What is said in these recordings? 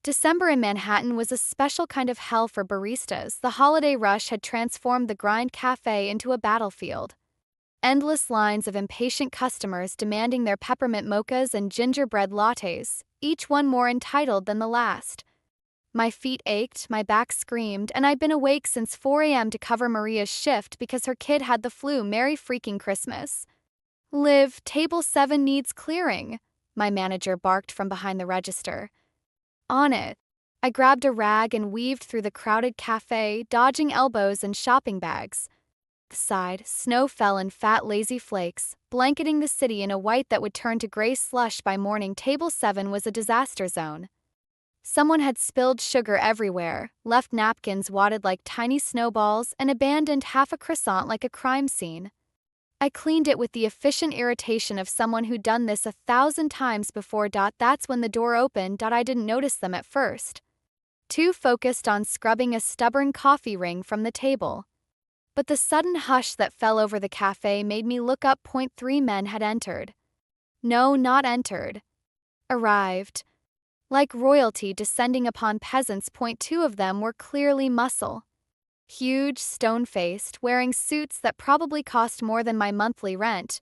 December in Manhattan was a special kind of hell for baristas. The holiday rush had transformed the Grind Cafe into a battlefield. Endless lines of impatient customers demanding their peppermint mochas and gingerbread lattes, each one more entitled than the last. My feet ached, my back screamed, and I'd been awake since 4 a.m. to cover Maria's shift because her kid had the flu. Merry freaking Christmas. Liv, table 7 needs clearing, my manager barked from behind the register. On it. I grabbed a rag and weaved through the crowded cafe, dodging elbows and shopping bags. Sighed, snow fell in fat, lazy flakes, blanketing the city in a white that would turn to gray slush by morning. Table 7 was a disaster zone. Someone had spilled sugar everywhere, left napkins wadded like tiny snowballs, and abandoned half a croissant like a crime scene. I cleaned it with the efficient irritation of someone who'd done this 1,000 times before. That's when the door opened. I didn't notice them at first. Too focused on scrubbing a stubborn coffee ring from the table. But the sudden hush that fell over the cafe made me look up. 3 men had entered. No, not entered. Arrived. Like royalty descending upon peasants. 2 of them were clearly muscle. Huge, stone-faced, wearing suits that probably cost more than my monthly rent.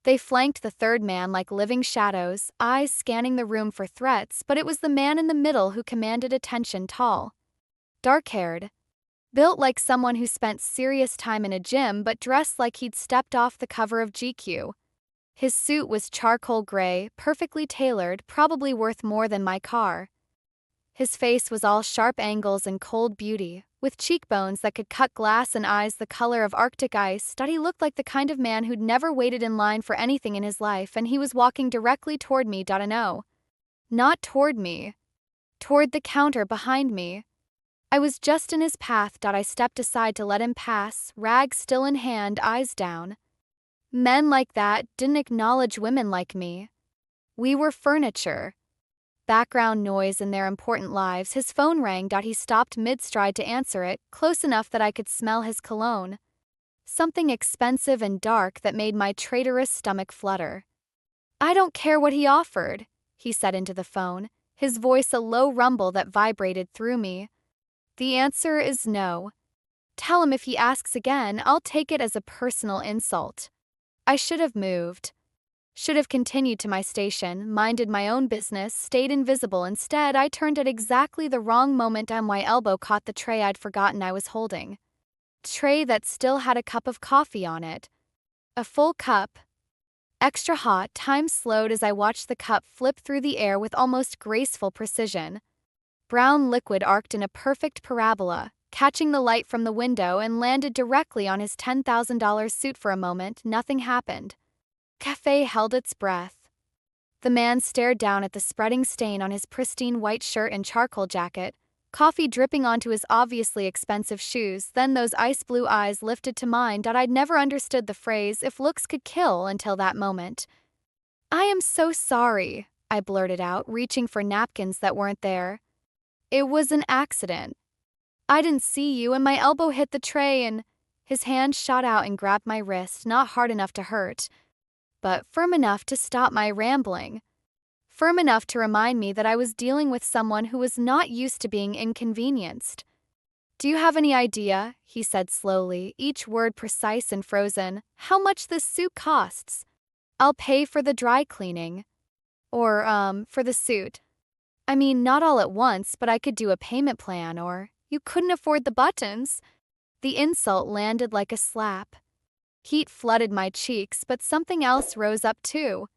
They flanked the third man like living shadows, eyes scanning the room for threats, but it was the man in the middle who commanded attention. Tall. Dark-haired. Built like someone who spent serious time in a gym but dressed like he'd stepped off the cover of GQ. His suit was charcoal gray, perfectly tailored, probably worth more than my car. His face was all sharp angles and cold beauty, with cheekbones that could cut glass and eyes the color of Arctic ice. He looked like the kind of man who'd never waited in line for anything in his life, and he was walking directly toward me. No. Not toward me. Toward the counter behind me. I was just in his path. I stepped aside to let him pass, rag still in hand, eyes down. Men like that didn't acknowledge women like me. We were furniture. Background noise in their important lives. His phone rang. He stopped mid-stride to answer it, close enough that I could smell his cologne. Something expensive and dark that made my traitorous stomach flutter. I don't care what he offered, he said into the phone, his voice a low rumble that vibrated through me. The answer is no. Tell him if he asks again, I'll take it as a personal insult. I should have moved. Should have continued to my station, minded my own business, stayed invisible. Instead, I turned at exactly the wrong moment. My elbow caught the tray I'd forgotten I was holding. Tray that still had a cup of coffee on it. A full cup. Extra hot. Time slowed as I watched the cup flip through the air with almost graceful precision. Brown liquid arced in a perfect parabola, catching the light from the window, and landed directly on his $10,000 suit. For a moment, nothing happened. Cafe held its breath. The man stared down at the spreading stain on his pristine white shirt and charcoal jacket, coffee dripping onto his obviously expensive shoes. Then those ice blue eyes lifted to mine. I'd never understood the phrase, if looks could kill, until that moment. I am so sorry, I blurted out, reaching for napkins that weren't there. It was an accident. I didn't see you, and my elbow hit the tray, and his hand shot out and grabbed my wrist, not hard enough to hurt, but firm enough to stop my rambling. Firm enough to remind me that I was dealing with someone who was not used to being inconvenienced. Do you have any idea, he said slowly, each word precise and frozen, how much this suit costs? I'll pay for the dry cleaning. Or, for the suit. I mean, not all at once, but I could do a payment plan, or you couldn't afford the buttons. The insult landed like a slap. Heat flooded my cheeks, but something else rose up too.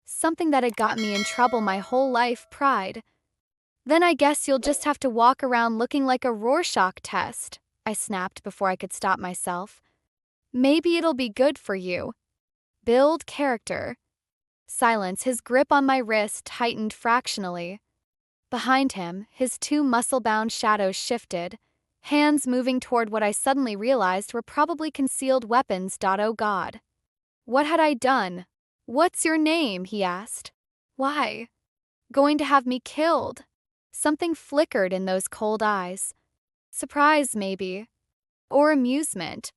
Something that had gotten me in trouble my whole life, pride. Then I guess you'll just have to walk around looking like a Rorschach test, I snapped before I could stop myself. Maybe it'll be good for you. Build character. Silence, his grip on my wrist tightened fractionally. Behind him, his 2 muscle-bound shadows shifted, hands moving toward what I suddenly realized were probably concealed weapons. Oh God. What had I done? What's your name? He asked. Why? Going to have me killed. Something flickered in those cold eyes. Surprise, maybe. Or amusement.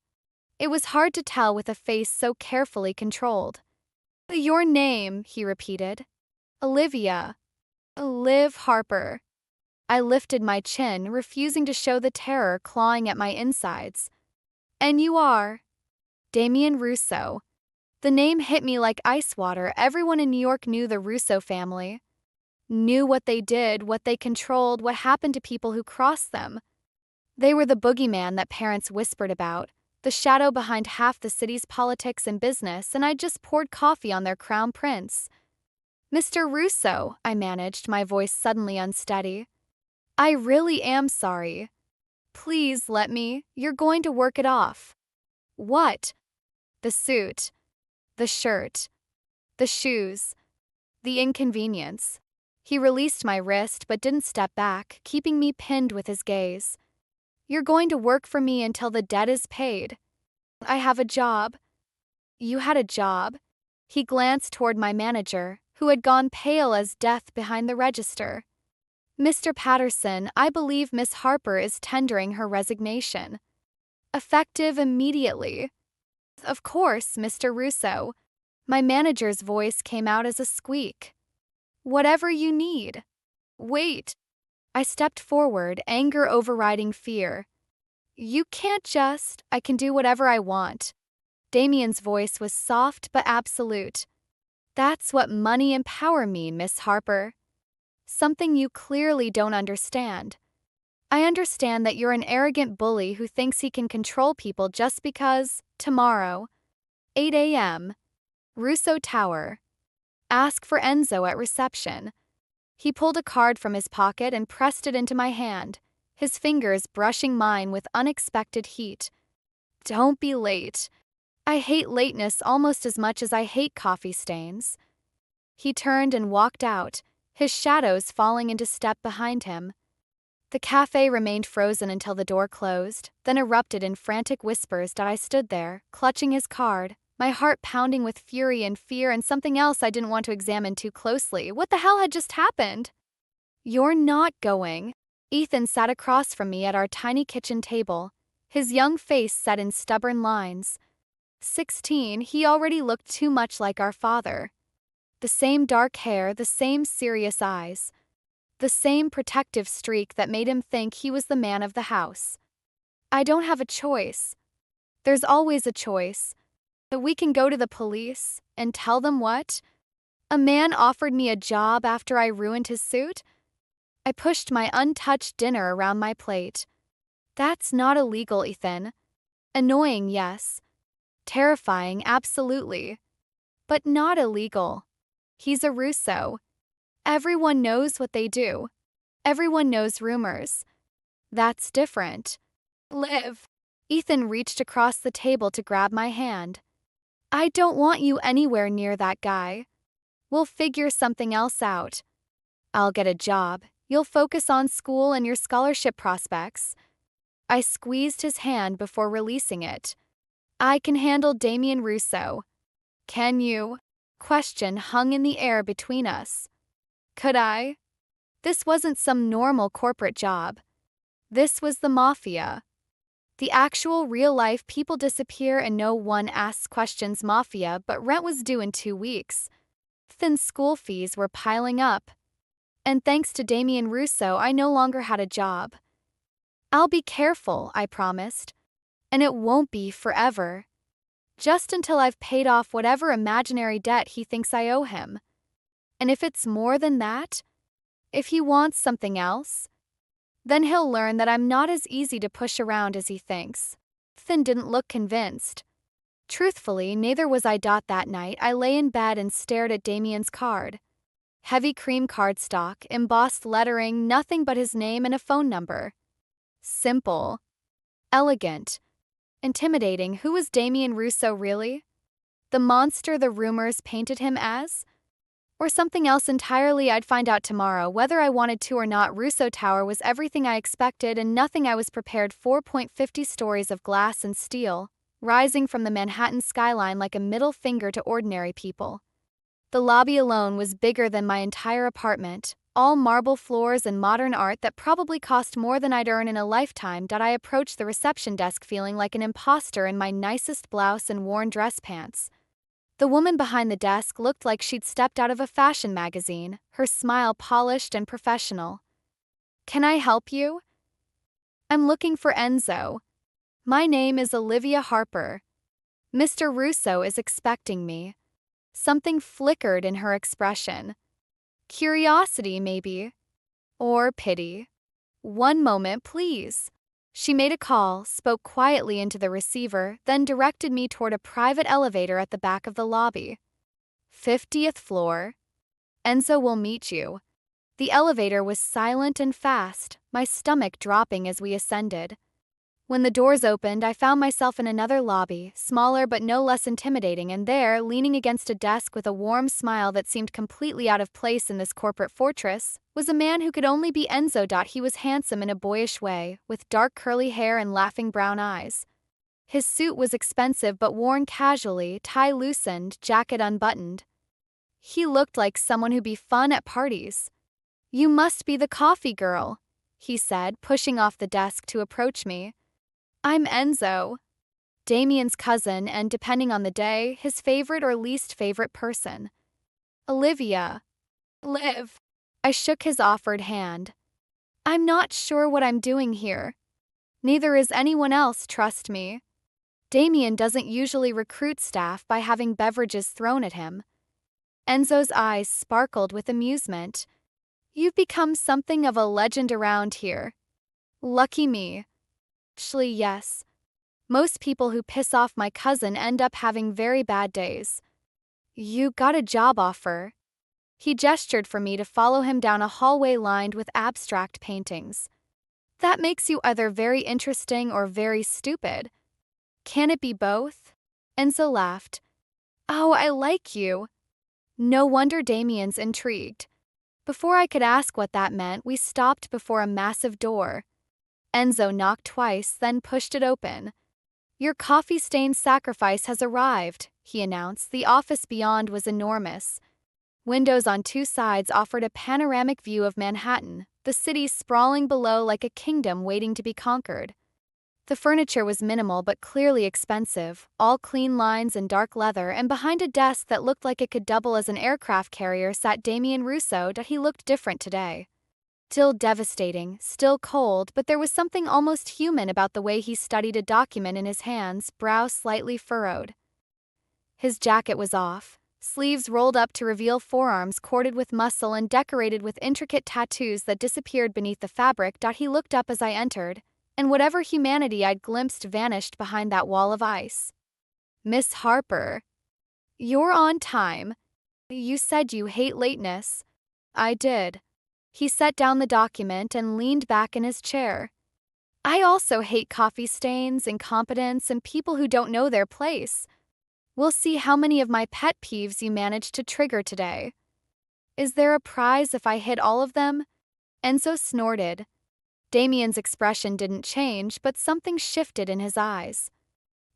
It was hard to tell with a face so carefully controlled. Your name, he repeated. Olivia. Liv Harper. I lifted my chin, refusing to show the terror clawing at my insides. And you are? Damien Russo. The name hit me like ice water. Everyone in New York knew the Russo family. Knew what they did, what they controlled, what happened to people who crossed them. They were the boogeyman that parents whispered about, the shadow behind half the city's politics and business, and I just poured coffee on their crown prince. Mr. Russo, I managed, my voice suddenly unsteady. I really am sorry. Please let me. You're going to work it off. What? The suit. The shirt. The shoes. The inconvenience. He released my wrist but didn't step back, keeping me pinned with his gaze. You're going to work for me until the debt is paid. I have a job. You had a job? He glanced toward my manager, who had gone pale as death behind the register. Mr. Patterson, I believe Miss Harper is tendering her resignation. Effective immediately. Of course, Mr. Russo. My manager's voice came out as a squeak. Whatever you need. Wait. I stepped forward, anger overriding fear. You can't just. I can do whatever I want. Damien's voice was soft but absolute. That's what money and power mean, Miss Harper. Something you clearly don't understand. I understand that you're an arrogant bully who thinks he can control people just because, tomorrow, 8 a.m., Russo Tower. Ask for Enzo at reception. He pulled a card from his pocket and pressed it into my hand, his fingers brushing mine with unexpected heat. Don't be late. I hate lateness almost as much as I hate coffee stains. He turned and walked out, his shadows falling into step behind him. The cafe remained frozen until the door closed, then erupted in frantic whispers that I stood there, clutching his card, my heart pounding with fury and fear and something else I didn't want to examine too closely. What the hell had just happened? You're not going. Ethan sat across from me at our tiny kitchen table, his young face set in stubborn lines. 16, he already looked too much like our father. The same dark hair, the same serious eyes. The same protective streak that made him think he was the man of the house. I don't have a choice. There's always a choice. That we can go to the police and tell them what? A man offered me a job after I ruined his suit? I pushed my untouched dinner around my plate. That's not illegal, Ethan. Annoying, yes. Terrifying, absolutely. But not illegal. He's a Russo. Everyone knows what they do. Everyone knows rumors. That's different. Liv. Ethan reached across the table to grab my hand. I don't want you anywhere near that guy. We'll figure something else out. I'll get a job. You'll focus on school and your scholarship prospects. I squeezed his hand before releasing it. I can handle Damien Russo. Can you? Question hung in the air between us. Could I? This wasn't some normal corporate job. This was the mafia. The actual real-life people disappear and no one asks questions mafia, but rent was due in 2 weeks. Thin school fees were piling up. And thanks to Damien Russo, I no longer had a job. I'll be careful, I promised. And it won't be forever. Just until I've paid off whatever imaginary debt he thinks I owe him. And if it's more than that, if he wants something else, then he'll learn that I'm not as easy to push around as he thinks. Finn didn't look convinced. Truthfully, neither was I. That night, I lay in bed and stared at Damien's card. Heavy cream cardstock, embossed lettering, nothing but his name and a phone number. Simple. Elegant. Intimidating. Who was Damien Russo really? The monster the rumors painted him as? Or something else entirely? I'd find out tomorrow. Whether I wanted to or not, Russo Tower was everything I expected and nothing I was prepared for. 50 stories of glass and steel, rising from the Manhattan skyline like a middle finger to ordinary people. The lobby alone was bigger than my entire apartment, all marble floors and modern art that probably cost more than I'd earn in a lifetime. I approached the reception desk feeling like an imposter in my nicest blouse and worn dress pants. The woman behind the desk looked like she'd stepped out of a fashion magazine, her smile polished and professional. Can I help you? I'm looking for Enzo. My name is Olivia Harper. Mr. Russo is expecting me. Something flickered in her expression. Curiosity, maybe. Or pity. One moment, please. She made a call, spoke quietly into the receiver, then directed me toward a private elevator at the back of the lobby. 50th floor. Enzo will meet you. The elevator was silent and fast, my stomach dropping as we ascended. When the doors opened, I found myself in another lobby, smaller but no less intimidating, and there, leaning against a desk with a warm smile that seemed completely out of place in this corporate fortress, was a man who could only be Enzo. He was handsome in a boyish way, with dark curly hair and laughing brown eyes. His suit was expensive but worn casually, tie loosened, jacket unbuttoned. He looked like someone who'd be fun at parties. "You must be the coffee girl," he said, pushing off the desk to approach me. "I'm Enzo, Damien's cousin and, depending on the day, his favorite or least favorite person. Olivia. Liv." I shook his offered hand. "I'm not sure what I'm doing here. Neither is anyone else, trust me. Damien doesn't usually recruit staff by having beverages thrown at him." Enzo's eyes sparkled with amusement. "You've become something of a legend around here. Lucky me." Actually, yes. Most people who piss off my cousin end up having very bad days. "You got a job offer." He gestured for me to follow him down a hallway lined with abstract paintings. "That makes you either very interesting or very stupid. Can it be both?" Enzo laughed. "Oh, I like you." No wonder Damien's intrigued. Before I could ask what that meant, we stopped before a massive door. Enzo knocked twice, then pushed it open. "Your coffee-stained sacrifice has arrived," he announced. The office beyond was enormous. Windows on two sides offered a panoramic view of Manhattan, the city sprawling below like a kingdom waiting to be conquered. The furniture was minimal but clearly expensive, all clean lines and dark leather, and behind a desk that looked like it could double as an aircraft carrier sat Damien Russo. He looked different today. Still devastating, still cold, but there was something almost human about the way he studied a document in his hands, brow slightly furrowed. His jacket was off, sleeves rolled up to reveal forearms corded with muscle and decorated with intricate tattoos that disappeared beneath the fabric. He looked up as I entered, and whatever humanity I'd glimpsed vanished behind that wall of ice. "Miss Harper. You're on time. You said you hate lateness." "I did." He set down the document and leaned back in his chair. "I also hate coffee stains, incompetence, and people who don't know their place. We'll see how many of my pet peeves you manage to trigger today." "Is there a prize if I hit all of them?" Enzo snorted. Damien's expression didn't change, but something shifted in his eyes.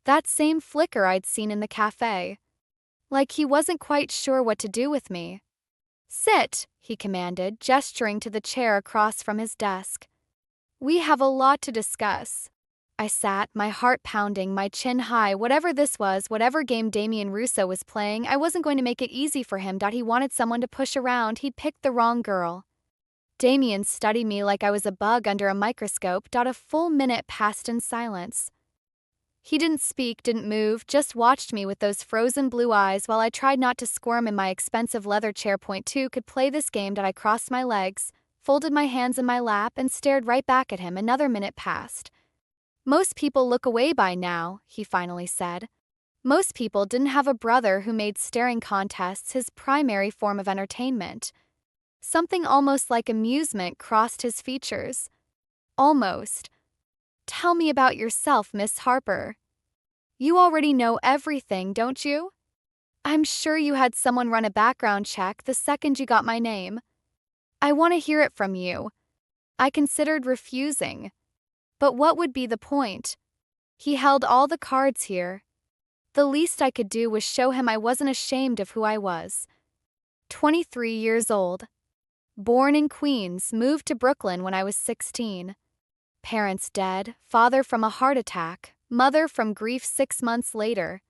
That same flicker I'd seen in the cafe. Like he wasn't quite sure what to do with me. "Sit," he commanded, gesturing to the chair across from his desk. "We have a lot to discuss." I sat, my heart pounding, my chin high. Whatever this was, whatever game Damien Russo was playing, I wasn't going to make it easy for him. He wanted someone to push around. He'd picked the wrong girl. Damien studied me like I was a bug under a microscope. A full minute passed in silence. He didn't speak, didn't move, just watched me with those frozen blue eyes while I tried not to squirm in my expensive leather chair. Point two, could play this game. I crossed my legs, folded my hands in my lap, and stared right back at him. Another minute passed. "Most people look away by now," he finally said. Most people didn't have a brother who made staring contests his primary form of entertainment. Something almost like amusement crossed his features. "Almost. Tell me about yourself, Miss Harper. You already know everything, don't you? I'm sure you had someone run a background check the second you got my name. I want to hear it from you." I considered refusing. But what would be the point? He held all the cards here. The least I could do was show him I wasn't ashamed of who I was. 23 years old. Born in Queens, moved to Brooklyn when I was 16. Parents dead, father from a heart attack, mother from grief 6 months later.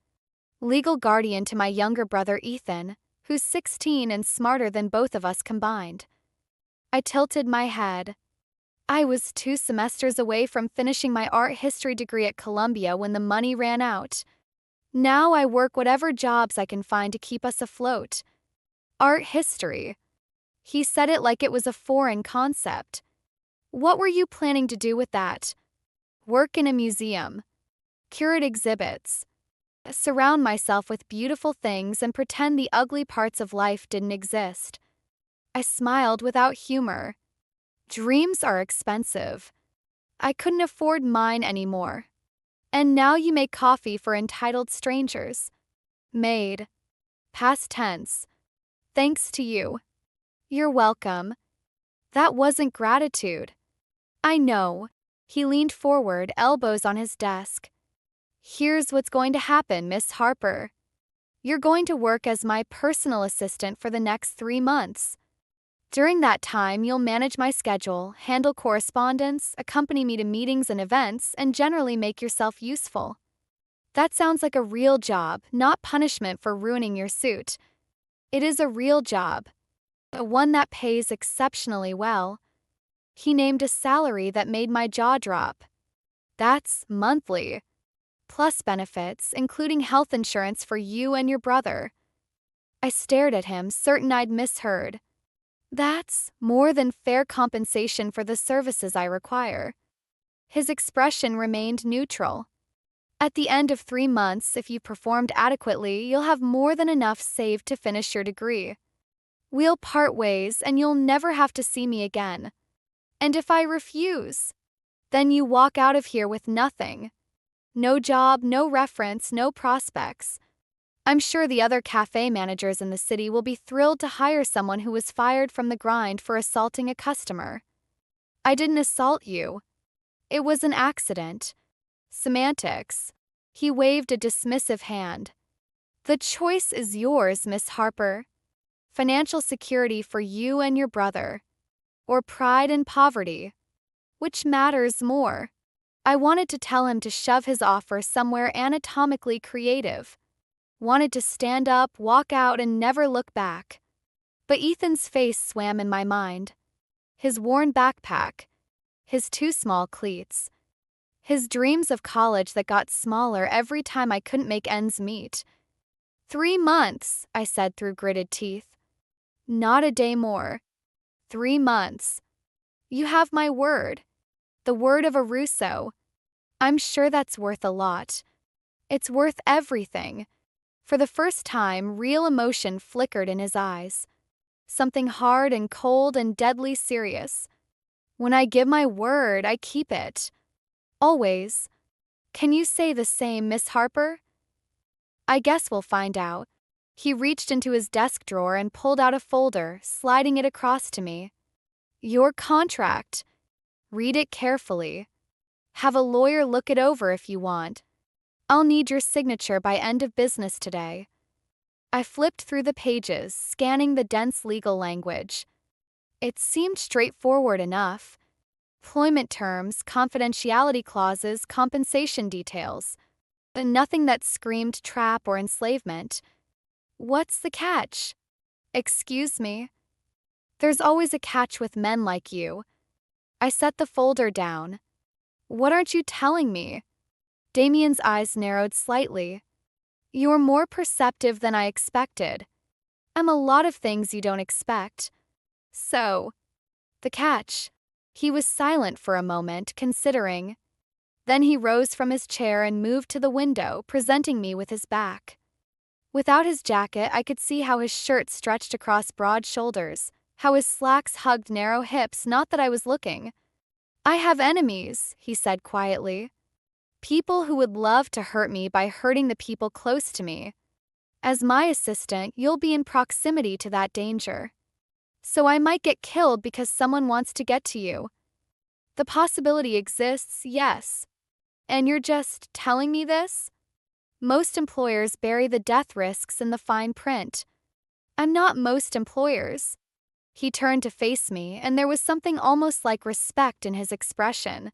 Legal guardian to my younger brother Ethan, who's 16 and smarter than both of us combined. I tilted my head. I was 2 semesters away from finishing my art history degree at Columbia when the money ran out. Now I work whatever jobs I can find to keep us afloat. Art history. He said it like it was a foreign concept. What were you planning to do with that? Work in a museum. Curate exhibits. Surround myself with beautiful things and pretend the ugly parts of life didn't exist. I smiled without humor. Dreams are expensive. I couldn't afford mine anymore. And now you make coffee for entitled strangers. Made. Past tense. Thanks to you. You're welcome. That wasn't gratitude. I know. He leaned forward, elbows on his desk. Here's what's going to happen, Miss Harper. You're going to work as my personal assistant for the next 3 months. During that time, you'll manage my schedule, handle correspondence, accompany me to meetings and events, and generally make yourself useful. That sounds like a real job, not punishment for ruining your suit. It is a real job. One that pays exceptionally well. He named a salary that made my jaw drop. That's monthly. Plus benefits, including health insurance for you and your brother. I stared at him, certain I'd misheard. That's more than fair compensation for the services I require. His expression remained neutral. At the end of 3 months, if you performed adequately, you'll have more than enough saved to finish your degree. We'll part ways and you'll never have to see me again. And if I refuse, then you walk out of here with nothing. No job, no reference, no prospects. I'm sure the other cafe managers in the city will be thrilled to hire someone who was fired from the grind for assaulting a customer. I didn't assault you. It was an accident. Semantics. He waved a dismissive hand. The choice is yours, Miss Harper. Financial security for you and your brother. Or pride and poverty. Which matters more? I wanted to tell him to shove his offer somewhere anatomically creative. Wanted to stand up, walk out, and never look back. But Ethan's face swam in my mind. His worn backpack. His 2 small cleats. His dreams of college that got smaller every time I couldn't make ends meet. 3 months, I said through gritted teeth. Not a day more. 3 months. You have my word. The word of a Russo. I'm sure that's worth a lot. It's worth everything. For the first time, real emotion flickered in his eyes. Something hard and cold and deadly serious. When I give my word, I keep it. Always. Can you say the same, Miss Harper? I guess we'll find out. He reached into his desk drawer and pulled out a folder, sliding it across to me. Your contract. Read it carefully. Have a lawyer look it over if you want. I'll need your signature by end of business today. I flipped through the pages, scanning the dense legal language. It seemed straightforward enough. Employment terms, confidentiality clauses, compensation details. Nothing that screamed trap or enslavement. What's the catch? Excuse me. There's always a catch with men like you. I set the folder down. What aren't you telling me? Damien's eyes narrowed slightly. You're more perceptive than I expected. I'm a lot of things you don't expect. So, the catch. He was silent for a moment, considering. Then he rose from his chair and moved to the window, presenting me with his back. Without his jacket, I could see how his shirt stretched across broad shoulders, how his slacks hugged narrow hips, not that I was looking. I have enemies, he said quietly. People who would love to hurt me by hurting the people close to me. As my assistant, you'll be in proximity to that danger. So I might get killed because someone wants to get to you. The possibility exists, yes. And you're just telling me this? Most employers bury the death risks in the fine print. I'm not most employers. He turned to face me, and there was something almost like respect in his expression.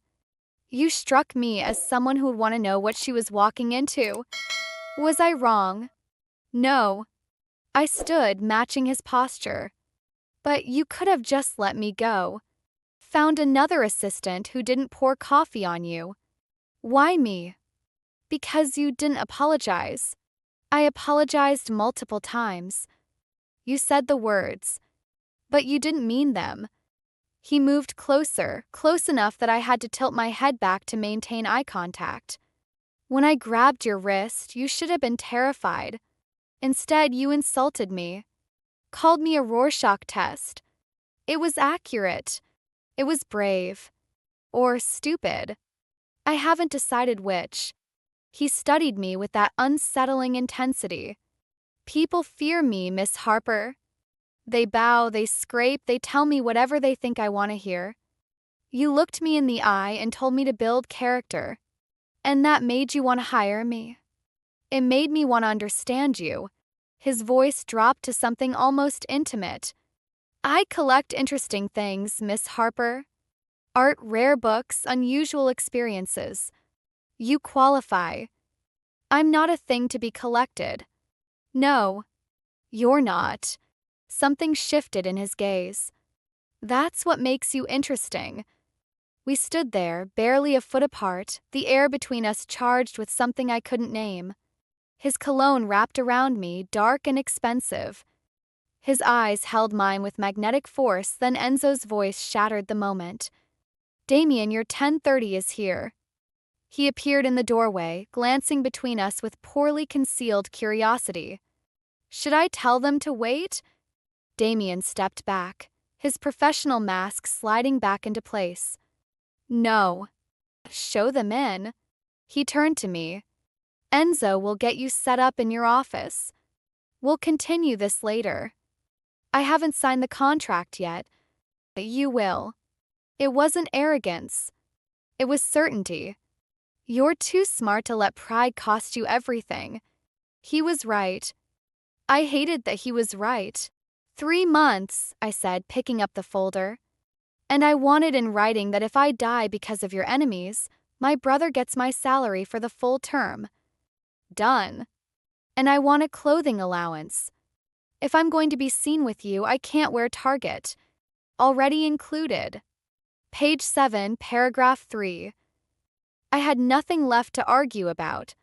You struck me as someone who would want to know what she was walking into. Was I wrong? No. I stood, matching his posture. But you could have just let me go. Found another assistant who didn't pour coffee on you. Why me? Because you didn't apologize. I apologized multiple times. You said the words, but you didn't mean them. He moved closer, close enough that I had to tilt my head back to maintain eye contact. When I grabbed your wrist, you should have been terrified. Instead, you insulted me. Called me a Rorschach test. It was accurate. It was brave. Or stupid. I haven't decided which. He studied me with that unsettling intensity. People fear me, Miss Harper. They bow, they scrape, they tell me whatever they think I want to hear. You looked me in the eye and told me to build character. And that made you want to hire me. It made me want to understand you. His voice dropped to something almost intimate. I collect interesting things, Miss Harper. Art, rare books, unusual experiences. You qualify. I'm not a thing to be collected. No, you're not. Something shifted in his gaze. That's what makes you interesting. We stood there, barely a foot apart, the air between us charged with something I couldn't name. His cologne wrapped around me, dark and expensive. His eyes held mine with magnetic force, then Enzo's voice shattered the moment. Damien, your 10:30 is here. He appeared in the doorway, glancing between us with poorly concealed curiosity. Should I tell them to wait? Damien stepped back, his professional mask sliding back into place. No. Show them in. He turned to me. Enzo will get you set up in your office. We'll continue this later. I haven't signed the contract yet. You will. It wasn't arrogance. It was certainty. You're too smart to let pride cost you everything. He was right. I hated that he was right. 3 months, I said, picking up the folder. And I wanted in writing that if I die because of your enemies, my brother gets my salary for the full term. Done. And I want a clothing allowance. If I'm going to be seen with you, I can't wear Target. Already included. Page 7, paragraph 3. I had nothing left to argue about,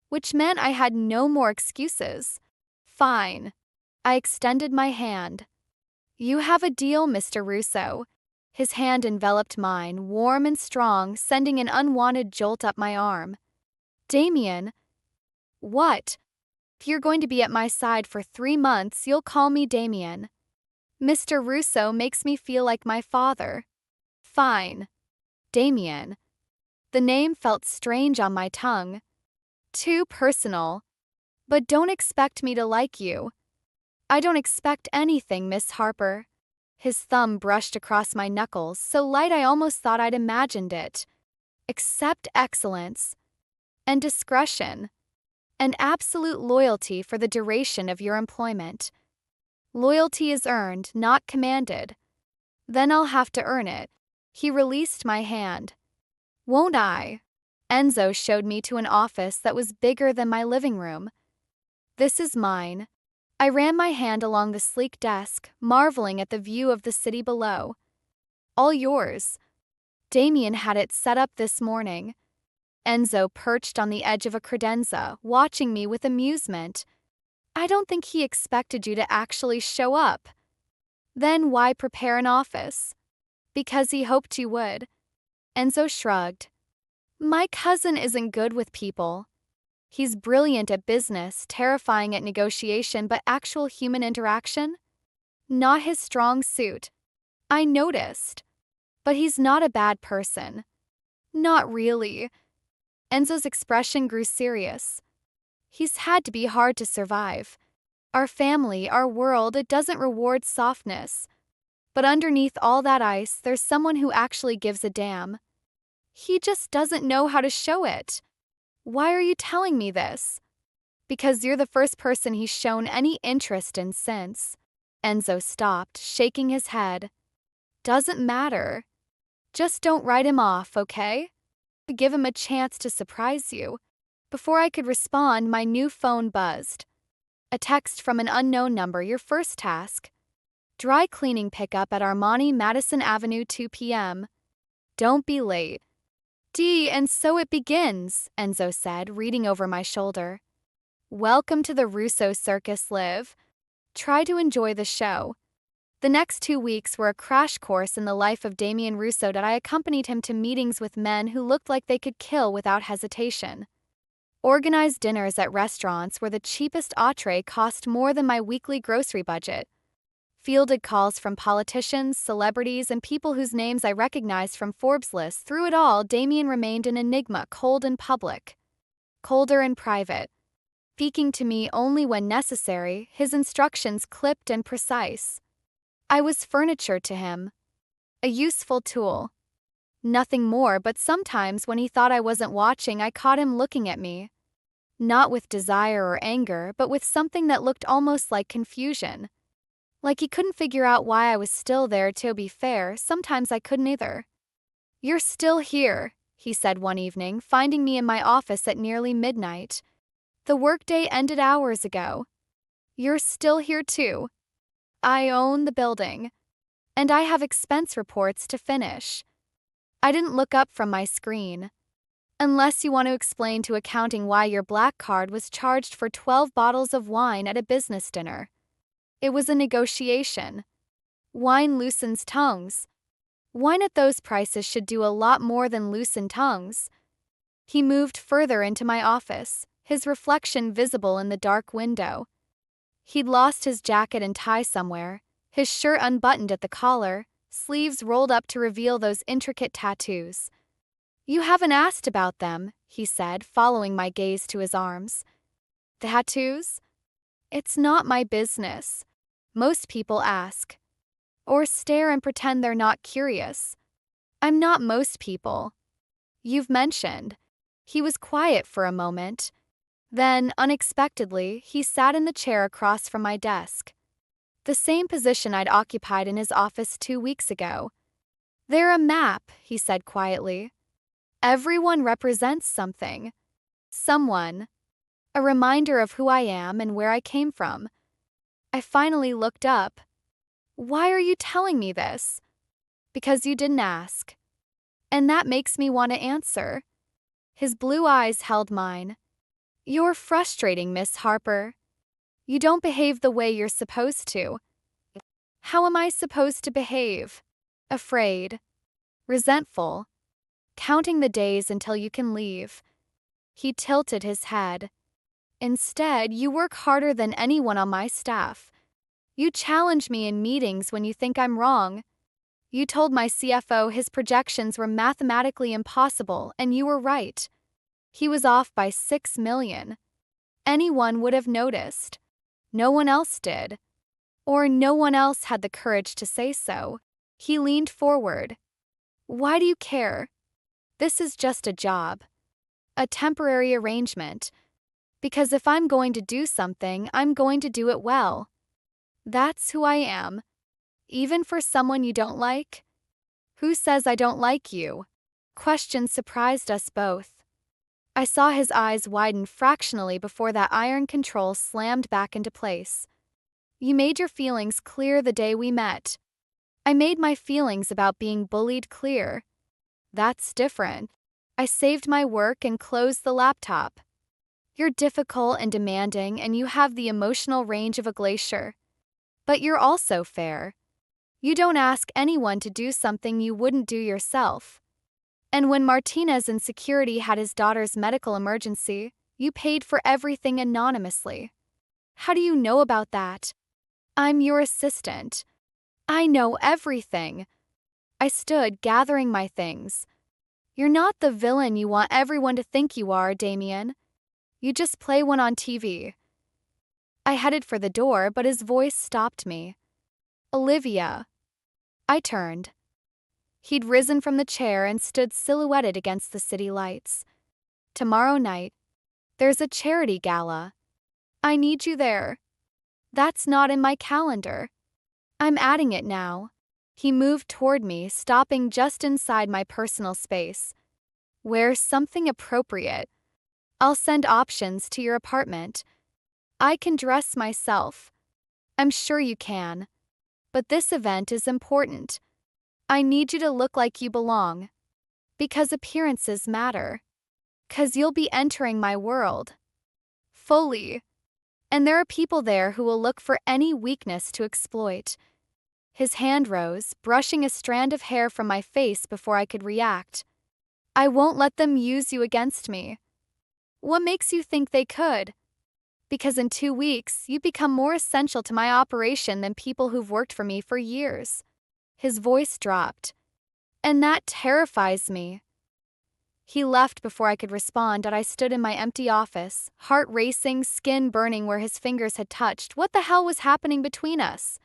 which meant I had no more excuses. Fine. I extended my hand. You have a deal, Mr. Russo. His hand enveloped mine, warm and strong, sending an unwanted jolt up my arm. Damien. What? If you're going to be at my side for 3 months, you'll call me Damien. Mr. Russo makes me feel like my father. Fine. Damien. The name felt strange on my tongue. Too personal. But don't expect me to like you. I don't expect anything, Miss Harper. His thumb brushed across my knuckles, so light I almost thought I'd imagined it. Except excellence. And discretion. And absolute loyalty for the duration of your employment. Loyalty is earned, not commanded. Then I'll have to earn it. He released my hand. Won't I? Enzo showed me to an office that was bigger than my living room. This is mine. I ran my hand along the sleek desk, marveling at the view of the city below. All yours. Damien had it set up this morning. Enzo perched on the edge of a credenza, watching me with amusement. I don't think he expected you to actually show up. Then why prepare an office? Because he hoped you would. Enzo shrugged. My cousin isn't good with people. He's brilliant at business, terrifying at negotiation, but actual human interaction? Not his strong suit. I noticed. But he's not a bad person. Not really. Enzo's expression grew serious. He's had to be hard to survive. Our family, our world, it doesn't reward softness. But underneath all that ice, there's someone who actually gives a damn. He just doesn't know how to show it. Why are you telling me this? Because you're the first person he's shown any interest in since. Enzo stopped, shaking his head. Doesn't matter. Just don't write him off, okay? Give him a chance to surprise you. Before I could respond, my new phone buzzed. A text from an unknown number, your first task. Dry cleaning pickup at Armani Madison Avenue 2 p.m. Don't be late. And so it begins, Enzo said, reading over my shoulder. Welcome to the Russo Circus, Liv. Try to enjoy the show. The next 2 weeks were a crash course in the life of Damien Russo that I accompanied him to meetings with men who looked like they could kill without hesitation. Organized dinners at restaurants where the cheapest entree cost more than my weekly grocery budget. Fielded calls from politicians, celebrities, and people whose names I recognized from Forbes lists. Through it all, Damien remained an enigma, cold in public, colder in private. Speaking to me only when necessary, his instructions clipped and precise. I was furniture to him. A useful tool. Nothing more, but sometimes when he thought I wasn't watching, I caught him looking at me. Not with desire or anger, but with something that looked almost like confusion. Like he couldn't figure out why I was still there. To be fair, sometimes I couldn't either. You're still here, he said one evening, finding me in my office at nearly midnight. The workday ended hours ago. You're still here too. I own the building. And I have expense reports to finish. I didn't look up from my screen. Unless you want to explain to accounting why your black card was charged for 12 bottles of wine at a business dinner. It was a negotiation. Wine loosens tongues. Wine at those prices should do a lot more than loosen tongues. He moved further into my office, his reflection visible in the dark window. He'd lost his jacket and tie somewhere, his shirt unbuttoned at the collar, sleeves rolled up to reveal those intricate tattoos. You haven't asked about them, he said, following my gaze to his arms. The tattoos? It's not my business. Most people ask. Or stare and pretend they're not curious. I'm not most people. You've mentioned. He was quiet for a moment. Then, unexpectedly, he sat in the chair across from my desk. The same position I'd occupied in his office 2 weeks ago. They're a map, he said quietly. Everyone represents something. Someone. A reminder of who I am and where I came from. I finally looked up. Why are you telling me this? Because you didn't ask. And that makes me want to answer. His blue eyes held mine. You're frustrating, Miss Harper. You don't behave the way you're supposed to. How am I supposed to behave? Afraid. Resentful. Counting the days until you can leave. He tilted his head. Instead, you work harder than anyone on my staff. You challenge me in meetings when you think I'm wrong. You told my CFO his projections were mathematically impossible, and you were right. He was off by 6 million. Anyone would have noticed. No one else did. Or no one else had the courage to say so. He leaned forward. Why do you care? This is just a job. A temporary arrangement. Because if I'm going to do something, I'm going to do it well. That's who I am. Even for someone you don't like? Who says I don't like you? Question surprised us both. I saw his eyes widen fractionally before that iron control slammed back into place. You made your feelings clear the day we met. I made my feelings about being bullied clear. That's different. I saved my work and closed the laptop. You're difficult and demanding, and you have the emotional range of a glacier. But you're also fair. You don't ask anyone to do something you wouldn't do yourself. And when Martinez in security had his daughter's medical emergency, you paid for everything anonymously. How do you know about that? I'm your assistant. I know everything. I stood, gathering my things. You're not the villain you want everyone to think you are, Damien. You just play one on TV. I headed for the door, but his voice stopped me. Olivia. I turned. He'd risen from the chair and stood silhouetted against the city lights. Tomorrow night, there's a charity gala. I need you there. That's not in my calendar. I'm adding it now. He moved toward me, stopping just inside my personal space. Wear something appropriate. I'll send options to your apartment. I can dress myself. I'm sure you can. But this event is important. I need you to look like you belong. Because appearances matter. 'Cause you'll be entering my world. Fully. And there are people there who will look for any weakness to exploit. His hand rose, brushing a strand of hair from my face before I could react. I won't let them use you against me. What makes you think they could? Because in 2 weeks, you become more essential to my operation than people who've worked for me for years. His voice dropped. And that terrifies me. He left before I could respond, and I stood in my empty office, heart racing, skin burning where his fingers had touched. What the hell was happening between us?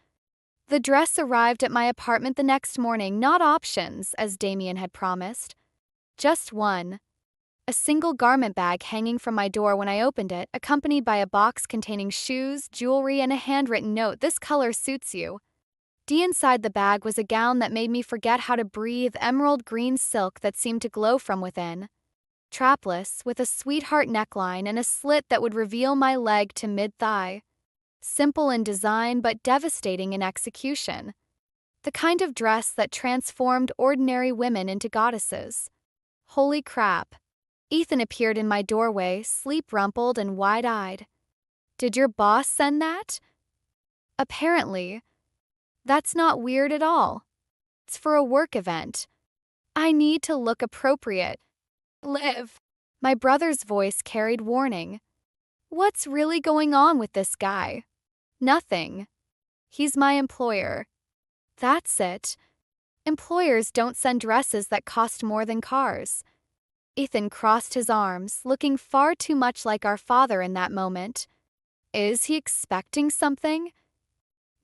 The dress arrived at my apartment the next morning, not options, as Damien had promised. Just one. A single garment bag hanging from my door when I opened it, accompanied by a box containing shoes, jewelry, and a handwritten note. This color suits you. Inside the bag was a gown that made me forget how to breathe, emerald green silk that seemed to glow from within. Trapless, with a sweetheart neckline and a slit that would reveal my leg to mid-thigh. Simple in design but devastating in execution. The kind of dress that transformed ordinary women into goddesses. Holy crap. Ethan appeared in my doorway, sleep-rumpled and wide-eyed. Did your boss send that? Apparently. That's not weird at all. It's for a work event. I need to look appropriate. Liv. My brother's voice carried warning. What's really going on with this guy? Nothing. He's my employer. That's it. Employers don't send dresses that cost more than cars. Ethan crossed his arms, looking far too much like our father in that moment. Is he expecting something?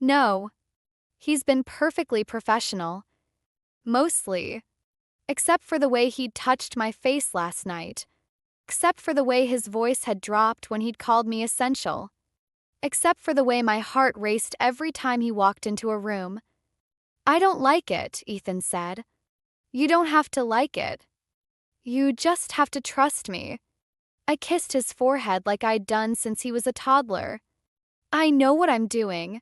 No. He's been perfectly professional. Mostly. Except for the way he'd touched my face last night. Except for the way his voice had dropped when he'd called me essential. Except for the way my heart raced every time he walked into a room. I don't like it, Ethan said. You don't have to like it. You just have to trust me. I kissed his forehead like I'd done since he was a toddler. I know what I'm doing.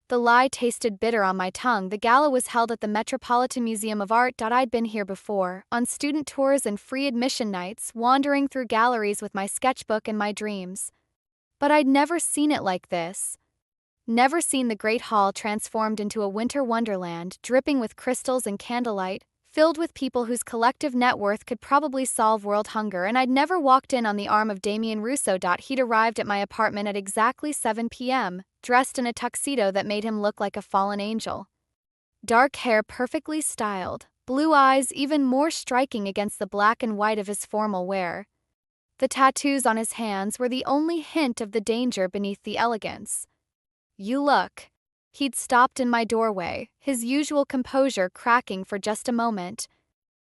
The lie tasted bitter on my tongue. The gala was held at the Metropolitan Museum of Art. I'd been here before, on student tours and free admission nights, wandering through galleries with my sketchbook and my dreams. But I'd never seen it like this. Never seen the Great Hall transformed into a winter wonderland, dripping with crystals and candlelight, filled with people whose collective net worth could probably solve world hunger, and I'd never walked in on the arm of Damien Russo. He'd arrived at my apartment at exactly 7 p.m., dressed in a tuxedo that made him look like a fallen angel. Dark hair perfectly styled, blue eyes even more striking against the black and white of his formal wear. The tattoos on his hands were the only hint of the danger beneath the elegance. You look. He'd stopped in my doorway, his usual composure cracking for just a moment.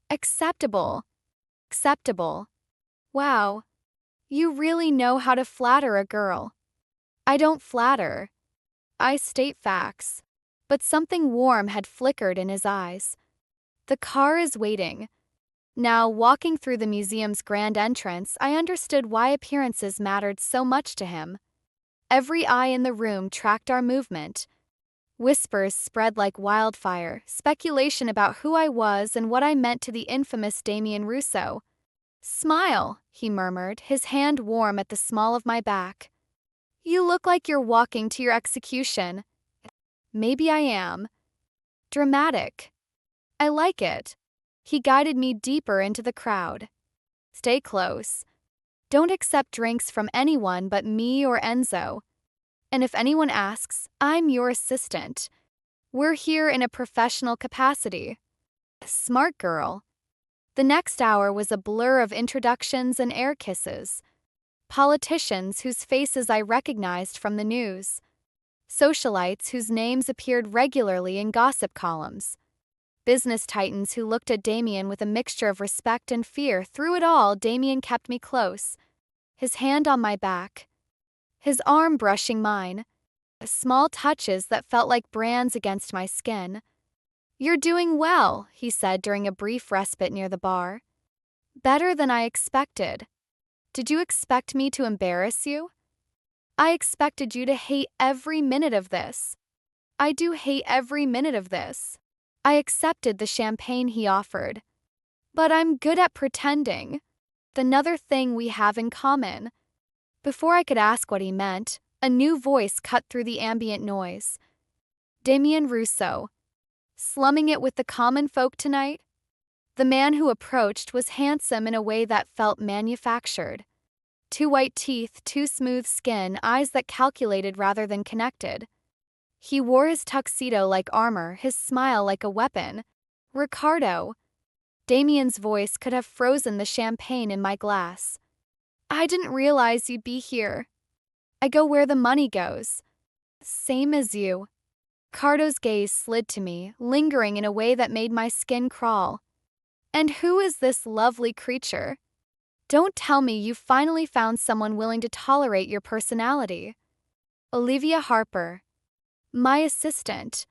Acceptable. Acceptable. Wow. You really know how to flatter a girl. I don't flatter. I state facts. But something warm had flickered in his eyes. The car is waiting. Now, walking through the museum's grand entrance, I understood why appearances mattered so much to him. Every eye in the room tracked our movement. Whispers spread like wildfire, speculation about who I was and what I meant to the infamous Damien Russo. Smile, he murmured, his hand warm at the small of my back. You look like you're walking to your execution. Maybe I am. Dramatic. I like it. He guided me deeper into the crowd. Stay close. Don't accept drinks from anyone but me or Enzo. And if anyone asks, I'm your assistant. We're here in a professional capacity. Smart girl. The next hour was a blur of introductions and air kisses. Politicians whose faces I recognized from the news. Socialites whose names appeared regularly in gossip columns. Business titans who looked at Damien with a mixture of respect and fear. Through it all, Damien kept me close, his hand on my back, his arm brushing mine, small touches that felt like brands against my skin. You're doing well, he said during a brief respite near the bar. Better than I expected. Did you expect me to embarrass you? I expected you to hate every minute of this. I do hate every minute of this. I accepted the champagne he offered. But I'm good at pretending. Another thing we have in common. Before I could ask what he meant, a new voice cut through the ambient noise. Damien Rousseau. Slumming it with the common folk tonight? The man who approached was handsome in a way that felt manufactured. 2 white teeth, 2 smooth skin, eyes that calculated rather than connected. He wore his tuxedo like armor, his smile like a weapon. Ricardo. Damien's voice could have frozen the champagne in my glass. I didn't realize you'd be here. I go where the money goes. Same as you. Ricardo's gaze slid to me, lingering in a way that made my skin crawl. And who is this lovely creature? Don't tell me you finally found someone willing to tolerate your personality. Olivia Harper. My assistant.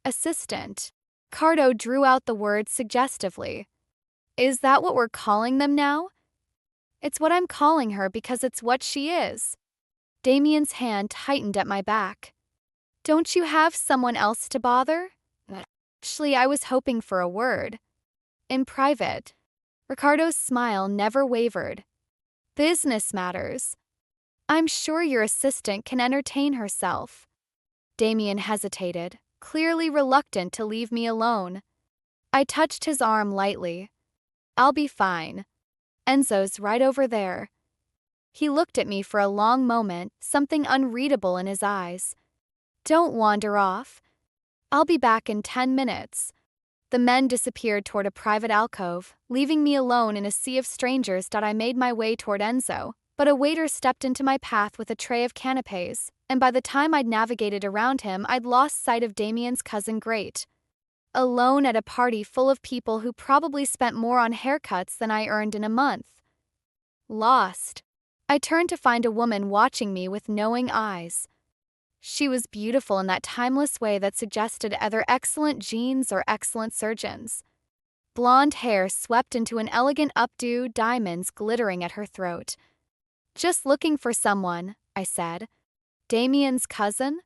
Assistant. Ricardo drew out the words suggestively. Is that what we're calling them now? It's what I'm calling her because it's what she is. Damien's hand tightened at my back. Don't you have someone else to bother? Actually, I was hoping for a word. In private. Ricardo's smile never wavered. Business matters. I'm sure your assistant can entertain herself. Damien hesitated, clearly reluctant to leave me alone. I touched his arm lightly. I'll be fine. Enzo's right over there. He looked at me for a long moment, something unreadable in his eyes. Don't wander off. I'll be back in 10 minutes. The men disappeared toward a private alcove, leaving me alone in a sea of strangers. I made my way toward Enzo, but a waiter stepped into my path with a tray of canapes, and by the time I'd navigated around him, I'd lost sight of Damien's cousin Great. Alone at a party full of people who probably spent more on haircuts than I earned in a month. Lost. I turned to find a woman watching me with knowing eyes. She was beautiful in that timeless way that suggested either excellent genes or excellent surgeons. Blonde hair swept into an elegant updo, diamonds glittering at her throat. Just looking for someone, I said. Damien's cousin?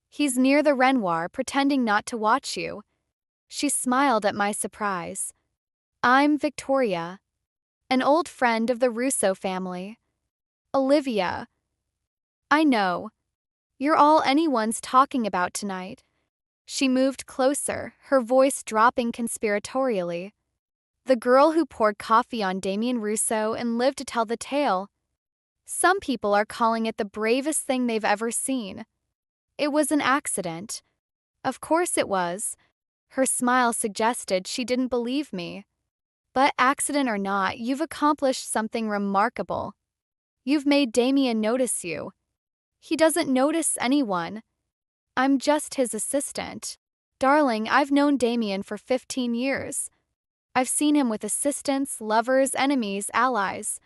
He's near the Renoir, pretending not to watch you. She smiled at my surprise. I'm Victoria, an old friend of the Rousseau family. Olivia. I know. You're all anyone's talking about tonight. She moved closer, her voice dropping conspiratorially. The girl who poured coffee on Damien Rousseau and lived to tell the tale. Some people are calling it the bravest thing they've ever seen. It was an accident. Of course it was. Her smile suggested she didn't believe me. But accident or not, you've accomplished something remarkable. You've made Damien notice you. He doesn't notice anyone. I'm just his assistant. Darling, I've known Damien for 15 years. I've seen him with assistants, lovers, enemies, allies.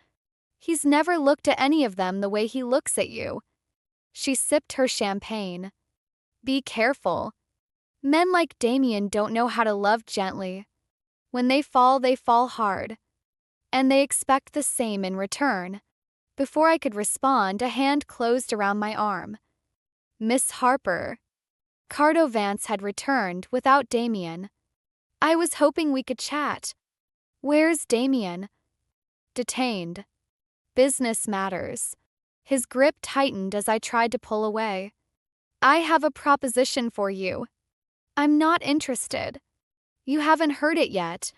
He's never looked at any of them the way he looks at you. She sipped her champagne. Be careful. Men like Damien don't know how to love gently. When they fall hard. And they expect the same in return. Before I could respond, a hand closed around my arm. Miss Harper. Ricardo Vance had returned without Damien. I was hoping we could chat. Where's Damien? Detained. Business matters. His grip tightened as I tried to pull away. I have a proposition for you. I'm not interested. You haven't heard it yet.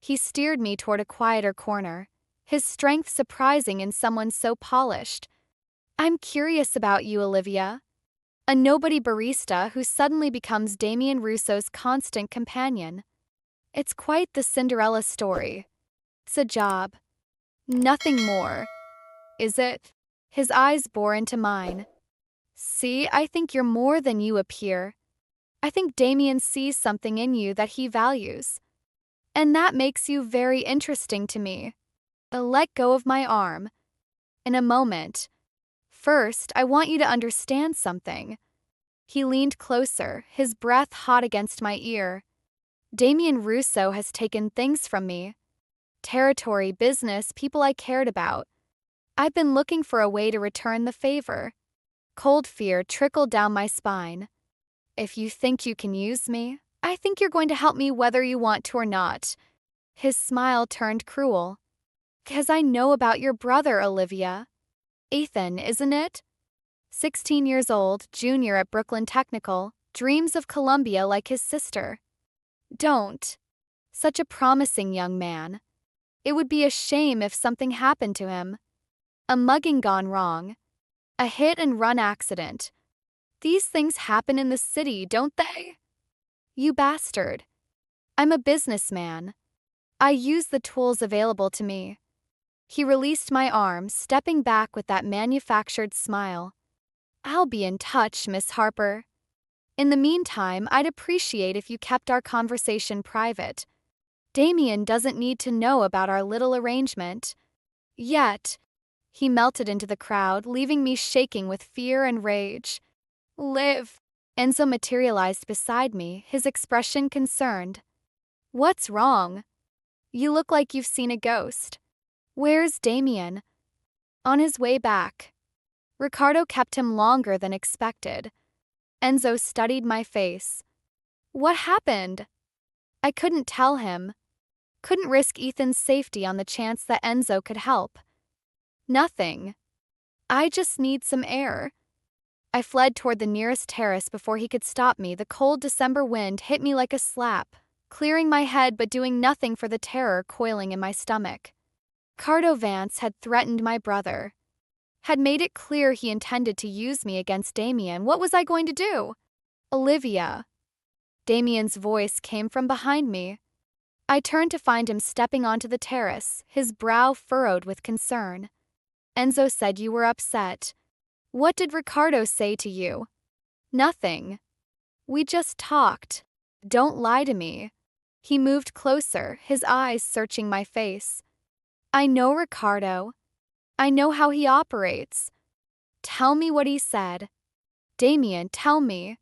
He steered me toward a quieter corner, his strength surprising in someone so polished. I'm curious about you, Olivia. A nobody barista who suddenly becomes Damien Rousseau's constant companion. It's quite the Cinderella story. It's a job. Nothing more. Is it? His eyes bore into mine. See, I think you're more than you appear. I think Damien sees something in you that he values. And that makes you very interesting to me. Let go of my arm. In a moment. First, I want you to understand something. He leaned closer, his breath hot against my ear. Damien Rousseau has taken things from me. Territory, business, people I cared about. I've been looking for a way to return the favor. Cold fear trickled down my spine. If you think you can use me, I think you're going to help me whether you want to or not. His smile turned cruel. 'Cause I know about your brother, Olivia. Ethan, isn't it? 16 years old, junior at Brooklyn Technical, dreams of Columbia like his sister. Don't. Such a promising young man. It would be a shame if something happened to him. A mugging gone wrong. A hit-and-run accident. These things happen in the city, don't they? You bastard. I'm a businessman. I use the tools available to me. He released my arm, stepping back with that manufactured smile. I'll be in touch, Miss Harper. In the meantime, I'd appreciate if you kept our conversation private. Damien doesn't need to know about our little arrangement. Yet. He melted into the crowd, leaving me shaking with fear and rage. Liv. Enzo materialized beside me, his expression concerned. What's wrong? You look like you've seen a ghost. Where's Damien? On his way back. Ricardo kept him longer than expected. Enzo studied my face. What happened? I couldn't tell him. Couldn't risk Ethan's safety on the chance that Enzo could help. Nothing. I just need some air. I fled toward the nearest terrace before he could stop me. The cold December wind hit me like a slap, clearing my head but doing nothing for the terror coiling in my stomach. Ricardo Vance had threatened my brother. Had made it clear he intended to use me against Damien. What was I going to do? Olivia. Damien's voice came from behind me. I turned to find him stepping onto the terrace, his brow furrowed with concern. Enzo said you were upset. What did Ricardo say to you? Nothing. We just talked. Don't lie to me. He moved closer, his eyes searching my face. I know Ricardo. I know how he operates. Tell me what he said. Damien, tell me.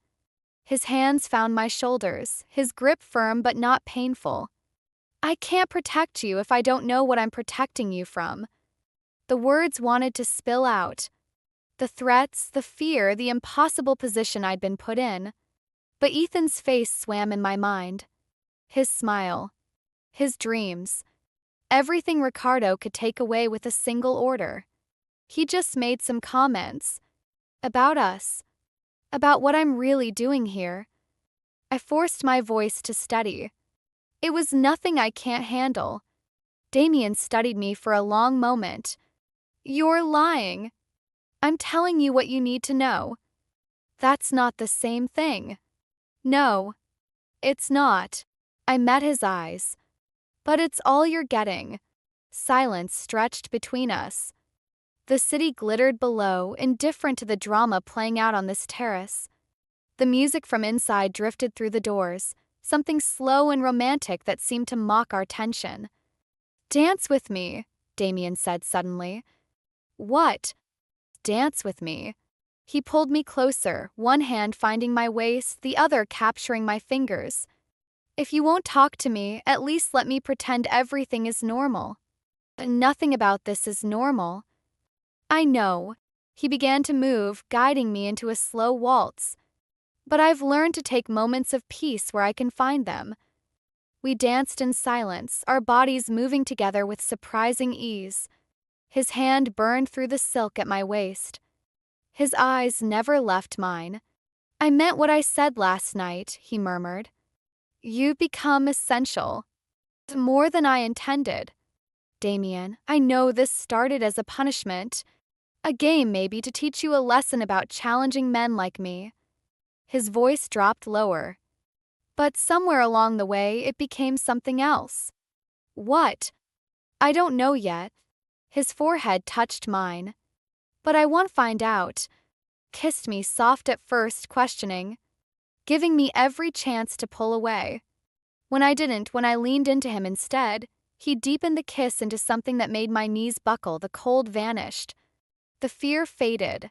His hands found my shoulders, his grip firm but not painful. I can't protect you if I don't know what I'm protecting you from. The words wanted to spill out. The threats, the fear, the impossible position I'd been put in. But Ethan's face swam in my mind. His smile. His dreams. Everything Ricardo could take away with a single order. He just made some comments. About us. About what I'm really doing here. I forced my voice to steady. It was nothing I can't handle. Damien studied me for a long moment. You're lying. I'm telling you what you need to know. That's not the same thing. No, it's not. I met his eyes. But it's all you're getting. Silence stretched between us. The city glittered below, indifferent to the drama playing out on this terrace. The music from inside drifted through the doors, something slow and romantic that seemed to mock our tension. Dance with me, Damien said suddenly. What? Dance with me. He pulled me closer, one hand finding my waist, the other capturing my fingers. If you won't talk to me, at least let me pretend everything is normal. Nothing about this is normal. I know. He began to move, guiding me into a slow waltz. But I've learned to take moments of peace where I can find them. We danced in silence, our bodies moving together with surprising ease. His hand burned through the silk at my waist. His eyes never left mine. I meant what I said last night, he murmured. You've become essential. More than I intended. Damien, I know this started as a punishment. A game maybe to teach you a lesson about challenging men like me. His voice dropped lower. But somewhere along the way it became something else. What? I don't know yet. His forehead touched mine. But I won't find out. Kissed me soft at first, questioning, giving me every chance to pull away. When I leaned into him instead, he deepened the kiss into something that made my knees buckle. The cold vanished. The fear faded.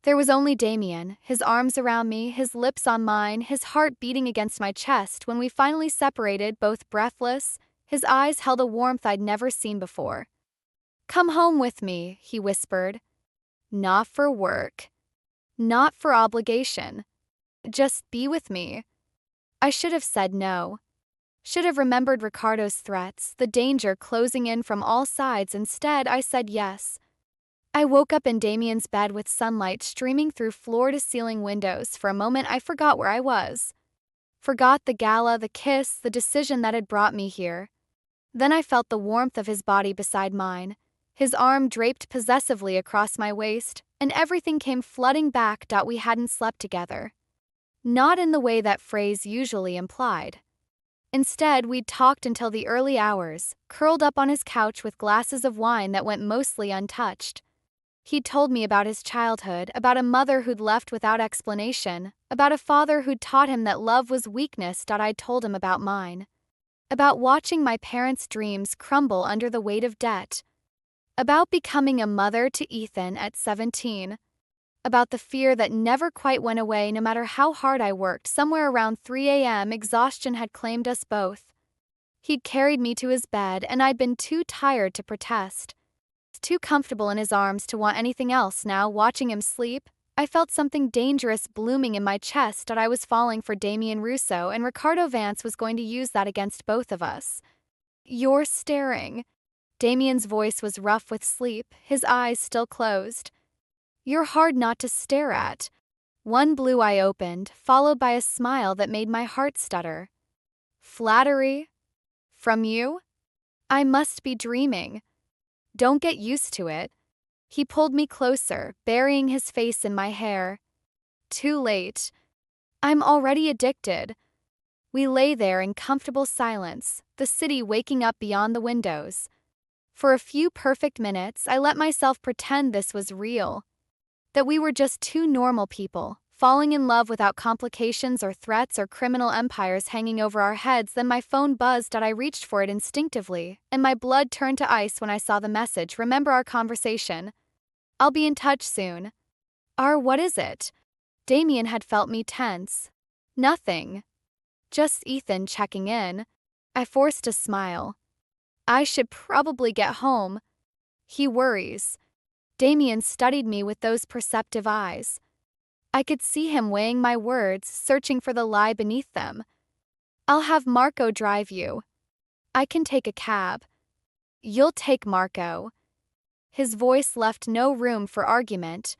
There was only Damien, his arms around me, his lips on mine, his heart beating against my chest. When we finally separated, both breathless, his eyes held a warmth I'd never seen before. Come home with me, he whispered. Not for work. Not for obligation. Just be with me. I should have said no. Should have remembered Ricardo's threats, the danger closing in from all sides. Instead, I said yes. I woke up in Damien's bed with sunlight streaming through floor-to-ceiling windows. For a moment, I forgot where I was. Forgot the gala, the kiss, the decision that had brought me here. Then I felt the warmth of his body beside mine, his arm draped possessively across my waist, and everything came flooding back. We hadn't slept together. Not in the way that phrase usually implied. Instead, we'd talked until the early hours, curled up on his couch with glasses of wine that went mostly untouched. He'd told me about his childhood, about a mother who'd left without explanation, about a father who'd taught him that love was weakness. I'd told him about mine. About watching my parents' dreams crumble under the weight of debt. About becoming a mother to Ethan at 17. About the fear that never quite went away no matter how hard I worked. Somewhere around 3 a.m., exhaustion had claimed us both. He'd carried me to his bed, and I'd been too tired to protest. Too comfortable in his arms to want anything else. Now, watching him sleep, I felt something dangerous blooming in my chest. I was falling for Damien Russo, and Ricardo Vance was going to use that against both of us. You're staring. Damien's voice was rough with sleep, his eyes still closed. You're hard not to stare at. One blue eye opened, followed by a smile that made my heart stutter. Flattery? From you? I must be dreaming. Don't get used to it. He pulled me closer, burying his face in my hair. Too late. I'm already addicted. We lay there in comfortable silence, the city waking up beyond the windows. For a few perfect minutes, I let myself pretend this was real. That we were just two normal people, falling in love without complications or threats or criminal empires hanging over our heads. Then my phone buzzed. I reached for it instinctively, and my blood turned to ice when I saw the message. Remember our conversation? I'll be in touch soon. What is it? Damien had felt me tense. Nothing. Just Ethan checking in. I forced a smile. I should probably get home. He worries. Damien studied me with those perceptive eyes. I could see him weighing my words, searching for the lie beneath them. I'll have Marco drive you. I can take a cab. You'll take Marco. His voice left no room for argument.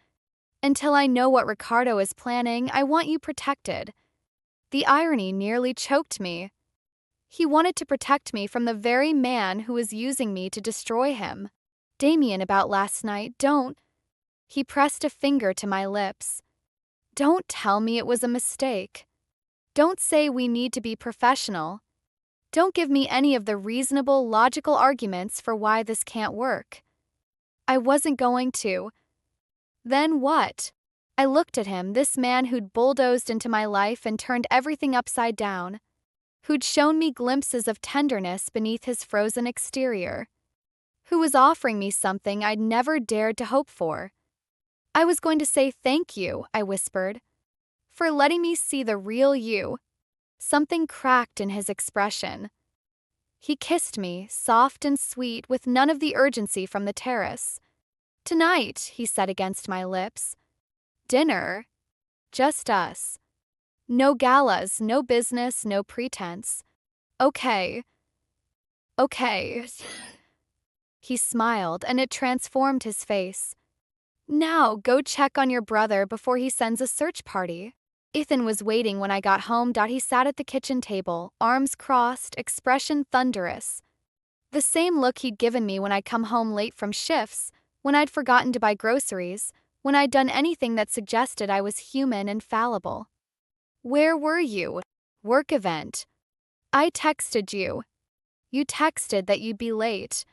Until I know what Ricardo is planning, I want you protected. The irony nearly choked me. He wanted to protect me from the very man who was using me to destroy him. Damien, about last night, don't. He pressed a finger to my lips. Don't tell me it was a mistake. Don't say we need to be professional. Don't give me any of the reasonable, logical arguments for why this can't work. I wasn't going to. Then what? I looked at him, this man who'd bulldozed into my life and turned everything upside down. Who'd shown me glimpses of tenderness beneath his frozen exterior. Who was offering me something I'd never dared to hope for. I was going to say thank you, I whispered, for letting me see the real you. Something cracked in his expression. He kissed me, soft and sweet, with none of the urgency from the terrace. Tonight, he said against my lips. Dinner. Just us. No galas, no business, no pretense. Okay. Okay. He smiled, and it transformed his face. Now, go check on your brother before he sends a search party. Ethan was waiting when I got home. He sat at the kitchen table, arms crossed, expression thunderous. The same look he'd given me when I'd come home late from shifts, when I'd forgotten to buy groceries, when I'd done anything that suggested I was human and fallible. Where were you? Work event. I texted you. You texted that you'd be late.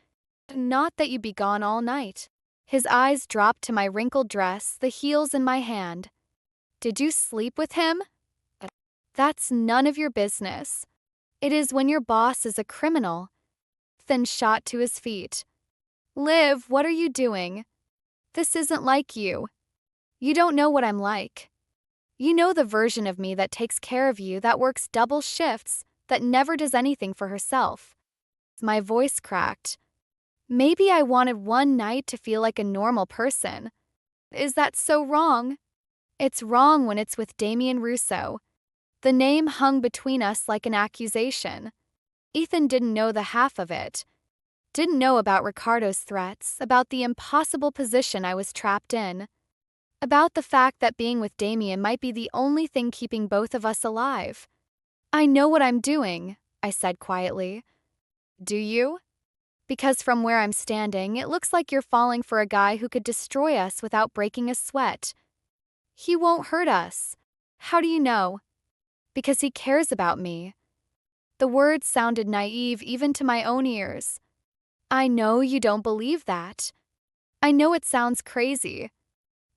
Not that you'd be gone all night. His eyes dropped to my wrinkled dress, the heels in my hand. Did you sleep with him? That's none of your business. It is when your boss is a criminal. Then shot to his feet. Liv, what are you doing? This isn't like you. You don't know what I'm like. You know the version of me that takes care of you, that works double shifts, that never does anything for herself. My voice cracked. Maybe I wanted one night to feel like a normal person. Is that so wrong? It's wrong when it's with Damien Russo. The name hung between us like an accusation. Ethan didn't know the half of it. Didn't know about Ricardo's threats, about the impossible position I was trapped in, about the fact that being with Damien might be the only thing keeping both of us alive. I know what I'm doing, I said quietly. Do you? Because from where I'm standing, it looks like you're falling for a guy who could destroy us without breaking a sweat. He won't hurt us. How do you know? Because he cares about me. The words sounded naive even to my own ears. I know you don't believe that. I know it sounds crazy.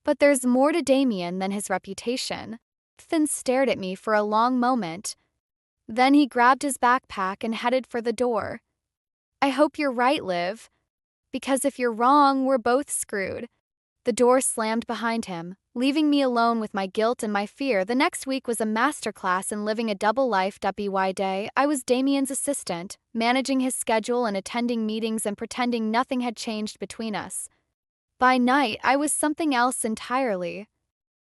But there's more to Damien than his reputation. Finn stared at me for a long moment. Then he grabbed his backpack and headed for the door. I hope you're right, Liv. Because if you're wrong, we're both screwed. The door slammed behind him, leaving me alone with my guilt and my fear. The next week was a masterclass in living a double life. By day, I was Damien's assistant, managing his schedule and attending meetings and pretending nothing had changed between us. By night, I was something else entirely.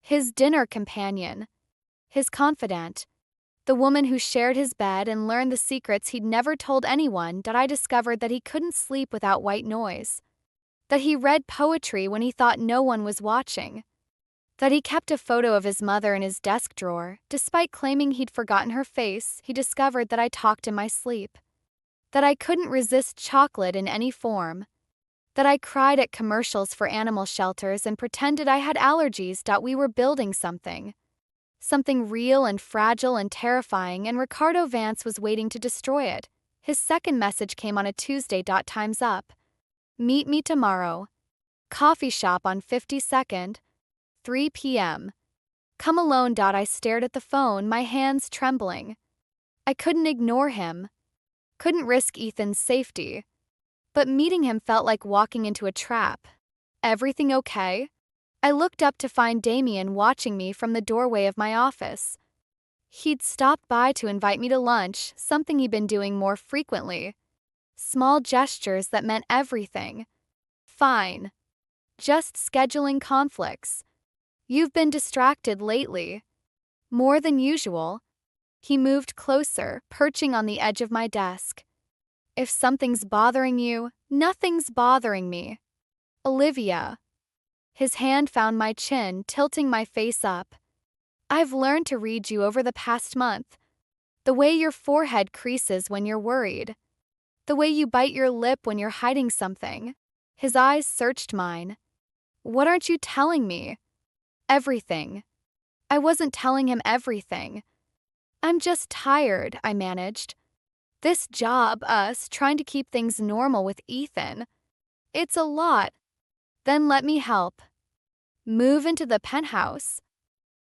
His dinner companion. His confidant. The woman who shared his bed and learned the secrets he'd never told anyone. That I discovered that he couldn't sleep without white noise. That he read poetry when he thought no one was watching. That he kept a photo of his mother in his desk drawer. Despite claiming he'd forgotten her face, he discovered that I talked in my sleep. That I couldn't resist chocolate in any form. That I cried at commercials for animal shelters and pretended I had allergies. We were building something. Something real and fragile and terrifying, and Ricardo Vance was waiting to destroy it. His second message came on a Tuesday. Time's up. Meet me tomorrow. Coffee shop on 52nd, 3 p.m. Come alone. I stared at the phone, my hands trembling. I couldn't ignore him. Couldn't risk Ethan's safety. But meeting him felt like walking into a trap. Everything okay? I looked up to find Damien watching me from the doorway of my office. He'd stopped by to invite me to lunch, something he'd been doing more frequently. Small gestures that meant everything. Fine. Just scheduling conflicts. You've been distracted lately. More than usual. He moved closer, perching on the edge of my desk. If something's bothering you, nothing's bothering me. Olivia. His hand found my chin, tilting my face up. I've learned to read you over the past month. The way your forehead creases when you're worried. The way you bite your lip when you're hiding something. His eyes searched mine. What aren't you telling me? Everything. I wasn't telling him everything. I'm just tired, I managed. This job, us, trying to keep things normal with Ethan. It's a lot. Then let me help. Move into the penthouse.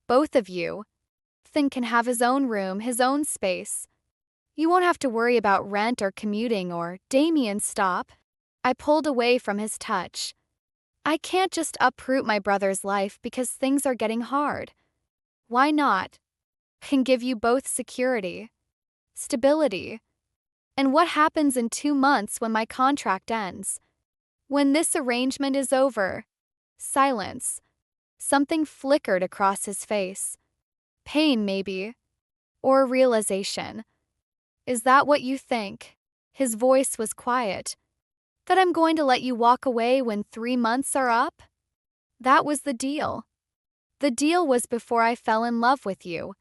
Both of you. Ethan can have his own room, his own space. You won't have to worry about rent or commuting or Damien, stop. I pulled away from his touch. I can't just uproot my brother's life because things are getting hard. Why not? Can give you both security, stability. And what happens in 2 months when my contract ends? When this arrangement is over? Silence. Something flickered across his face. Pain, maybe. Or realization. Is that what you think? His voice was quiet. That I'm going to let you walk away when 3 months are up? That was the deal. The deal was before I fell in love with you.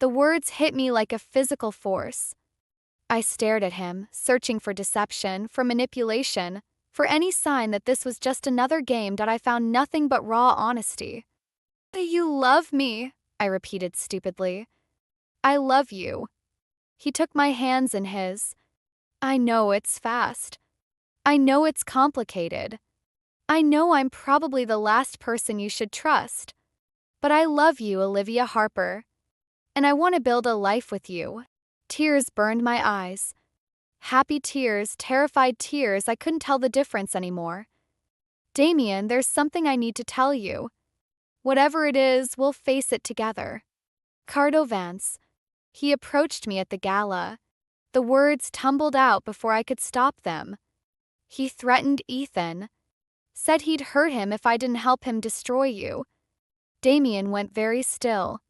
The words hit me like a physical force. I stared at him, searching for deception, for manipulation, for any sign that this was just another game. I found nothing but raw honesty. You love me, I repeated stupidly. I love you. He took my hands in his. I know it's fast. I know it's complicated. I know I'm probably the last person you should trust. But I love you, Olivia Harper. And I want to build a life with you. Tears burned my eyes. Happy tears, terrified tears, I couldn't tell the difference anymore. Damien, there's something I need to tell you. Whatever it is, we'll face it together. Ricardo Vance. He approached me at the gala. The words tumbled out before I could stop them. He threatened Ethan. Said he'd hurt him if I didn't help him destroy you. Damien went very still.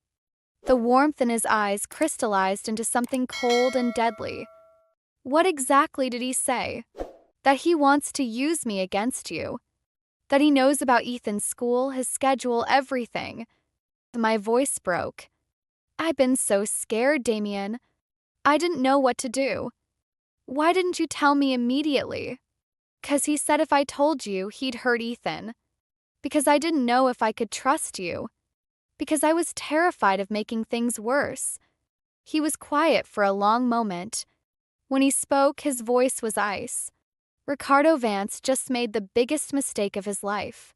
The warmth in his eyes crystallized into something cold and deadly. What exactly did he say? That he wants to use me against you. That he knows about Ethan's school, his schedule, everything. My voice broke. I've been so scared, Damien. I didn't know what to do. Why didn't you tell me immediately? 'Cause he said if I told you, he'd hurt Ethan. Because I didn't know if I could trust you. Because I was terrified of making things worse. He was quiet for a long moment. When he spoke, his voice was ice. Ricardo Vance just made the biggest mistake of his life.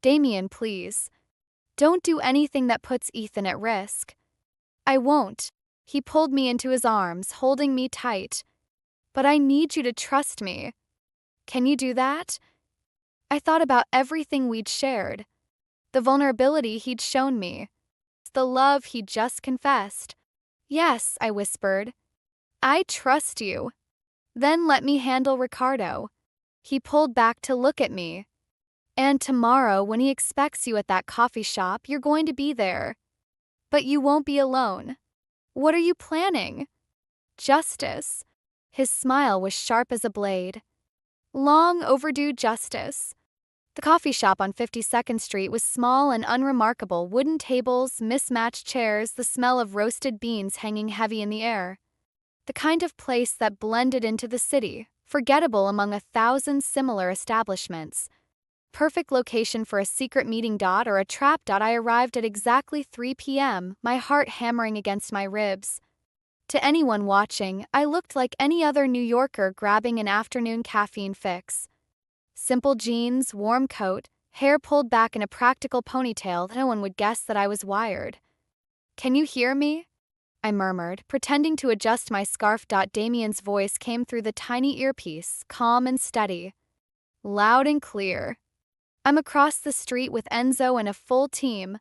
Damien, please. Don't do anything that puts Ethan at risk. I won't. He pulled me into his arms, holding me tight. But I need you to trust me. Can you do that? I thought about everything we'd shared. The vulnerability he'd shown me. The love he'd just confessed. Yes, I whispered. I trust you. Then let me handle Ricardo. He pulled back to look at me. And tomorrow, when he expects you at that coffee shop, you're going to be there. But you won't be alone. What are you planning? Justice. His smile was sharp as a blade. Long overdue justice. The coffee shop on 52nd Street was small and unremarkable, wooden tables, mismatched chairs, the smell of roasted beans hanging heavy in the air. The kind of place that blended into the city, forgettable among 1,000 similar establishments. Perfect location for a secret meeting. Or a trap. I arrived at exactly 3 p.m., my heart hammering against my ribs. To anyone watching, I looked like any other New Yorker grabbing an afternoon caffeine fix. Simple jeans, warm coat, hair pulled back in a practical ponytail. No one would guess that I was wired. Can you hear me? I murmured, pretending to adjust my scarf. Damien's voice came through the tiny earpiece, calm and steady. Loud and clear. I'm across the street with Enzo and a full team.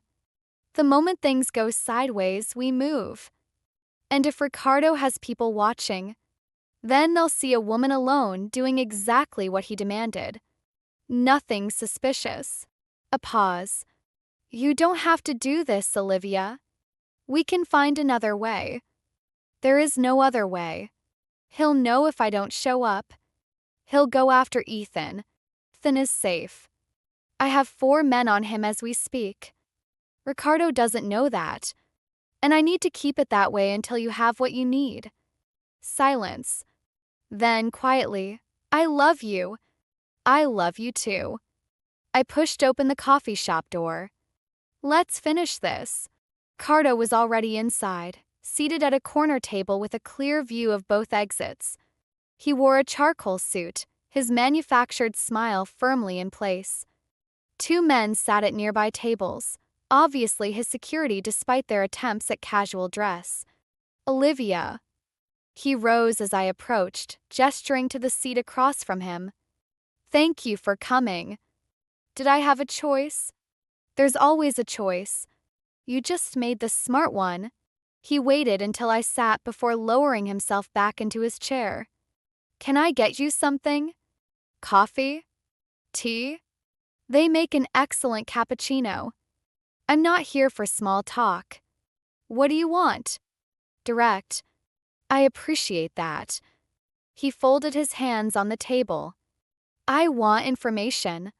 The moment things go sideways, we move. And if Ricardo has people watching, then they'll see a woman alone doing exactly what he demanded. Nothing suspicious. A pause. You don't have to do this, Olivia. We can find another way. There is no other way. He'll know if I don't show up. He'll go after Ethan. Ethan is safe. I have 4 men on him as we speak. Ricardo doesn't know that. And I need to keep it that way until you have what you need. Silence. Then, quietly, I love you. I love you too. I pushed open the coffee shop door. Let's finish this. Ricardo was already inside, seated at a corner table with a clear view of both exits. He wore a charcoal suit, his manufactured smile firmly in place. 2 men sat at nearby tables, obviously his security despite their attempts at casual dress. Olivia. He rose as I approached, gesturing to the seat across from him. Thank you for coming. Did I have a choice? There's always a choice. You just made the smart one. He waited until I sat before lowering himself back into his chair. Can I get you something? Coffee? Tea? They make an excellent cappuccino. I'm not here for small talk. What do you want? Direct. I appreciate that. He folded his hands on the table. I want information.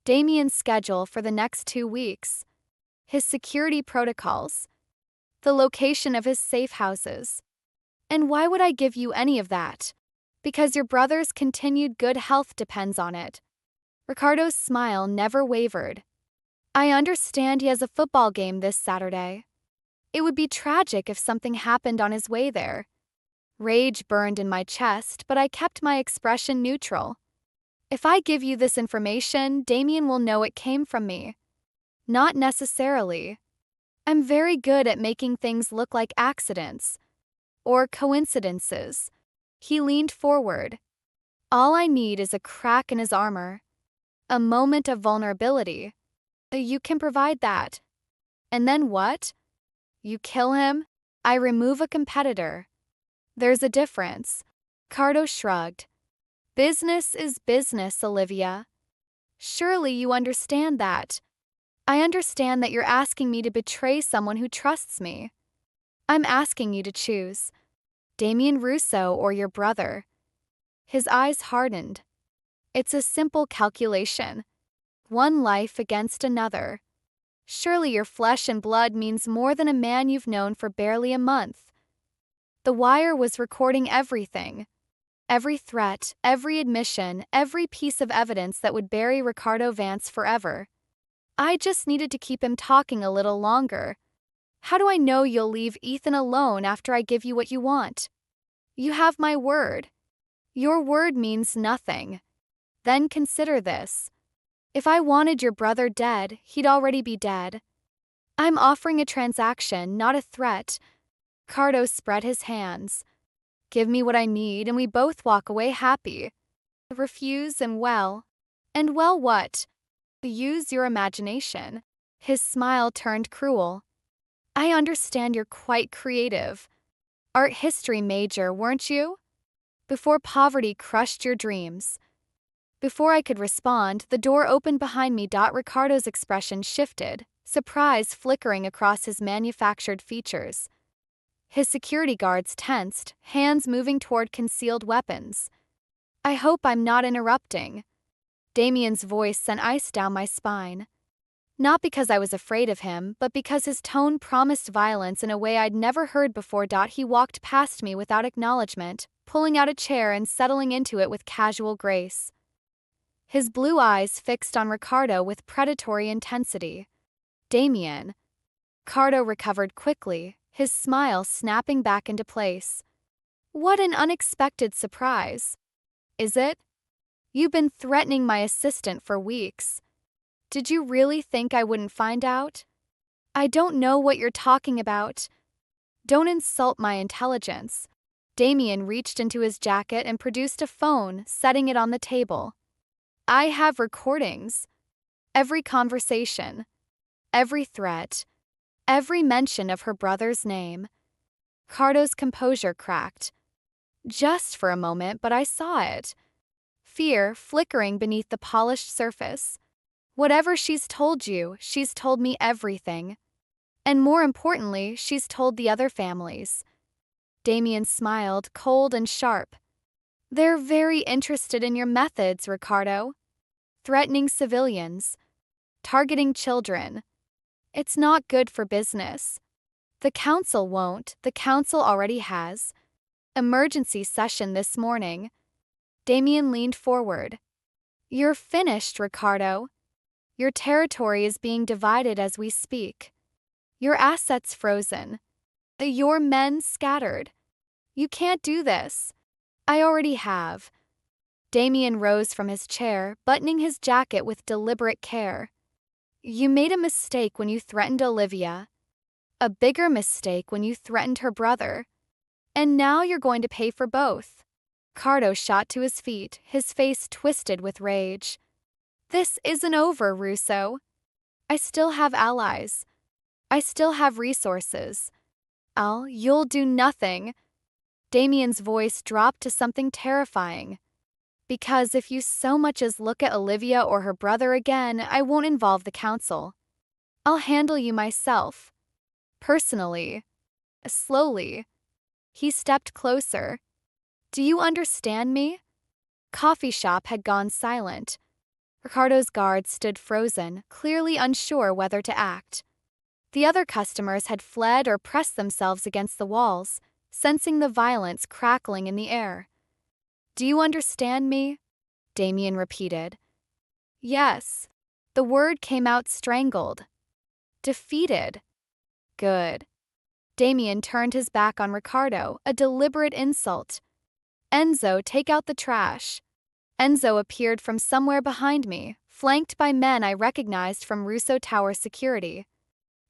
Damien's schedule for the next 2 weeks. His security protocols. The location of his safe houses. And why would I give you any of that? Because your brother's continued good health depends on it. Ricardo's smile never wavered. I understand he has a football game this Saturday. It would be tragic if something happened on his way there. Rage burned in my chest, but I kept my expression neutral. If I give you this information, Damien will know it came from me. Not necessarily. I'm very good at making things look like accidents. Or coincidences. He leaned forward. All I need is a crack in his armor. A moment of vulnerability. You can provide that. And then what? You kill him? I remove a competitor. There's a difference. Ricardo shrugged. Business is business, Olivia. Surely you understand that. I understand that you're asking me to betray someone who trusts me. I'm asking you to choose Damien Russo or your brother. His eyes hardened. It's a simple calculation. One life against another. Surely your flesh and blood means more than a man you've known for barely a month. The wire was recording everything. Every threat, every admission, every piece of evidence that would bury Ricardo Vance forever. I just needed to keep him talking a little longer. How do I know you'll leave Ethan alone after I give you what you want? You have my word. Your word means nothing. Then consider this. If I wanted your brother dead, he'd already be dead. I'm offering a transaction, not a threat. Ricardo spread his hands. Give me what I need and we both walk away happy. Refuse and well what? Use your imagination. His smile turned cruel. I understand you're quite creative. Art history major, weren't you? Before poverty crushed your dreams. Before I could respond, the door opened behind me. Ricardo's expression shifted, surprise flickering across his manufactured features. His security guards tensed, hands moving toward concealed weapons. I hope I'm not interrupting. Damien's voice sent ice down my spine. Not because I was afraid of him, but because his tone promised violence in a way I'd never heard before. He walked past me without acknowledgement, pulling out a chair and settling into it with casual grace. His blue eyes fixed on Ricardo with predatory intensity. Damien. Ricardo recovered quickly, his smile snapping back into place. What an unexpected surprise. Is it? You've been threatening my assistant for weeks. Did you really think I wouldn't find out? I don't know what you're talking about. Don't insult my intelligence. Damien reached into his jacket and produced a phone, setting it on the table. I have recordings. Every conversation. Every threat. Every mention of her brother's name. Ricardo's composure cracked. Just for a moment, but I saw it. Fear flickering beneath the polished surface. Whatever she's told you, she's told me everything. And more importantly, she's told the other families. Damien smiled, cold and sharp. They're very interested in your methods, Ricardo. Threatening civilians. Targeting children. It's not good for business. The council won't, the council already has. Emergency session this morning. Damien leaned forward. You're finished, Ricardo. Your territory is being divided as we speak. Your assets frozen. Your men scattered. You can't do this. I already have. Damien rose from his chair, buttoning his jacket with deliberate care. You made a mistake when you threatened Olivia. A bigger mistake when you threatened her brother. And now you're going to pay for both. Ricardo shot to his feet, his face twisted with rage. This isn't over, Russo. I still have allies. I still have resources. You'll do nothing. Damien's voice dropped to something terrifying. Because if you so much as look at Olivia or her brother again, I won't involve the council. I'll handle you myself. Personally. Slowly. He stepped closer. Do you understand me? Coffee shop had gone silent. Ricardo's guards stood frozen, clearly unsure whether to act. The other customers had fled or pressed themselves against the walls, sensing the violence crackling in the air. Do you understand me? Damien repeated. Yes. The word came out strangled. Defeated. Good. Damien turned his back on Ricardo, a deliberate insult. Enzo, take out the trash. Enzo appeared from somewhere behind me, flanked by men I recognized from Russo Tower security.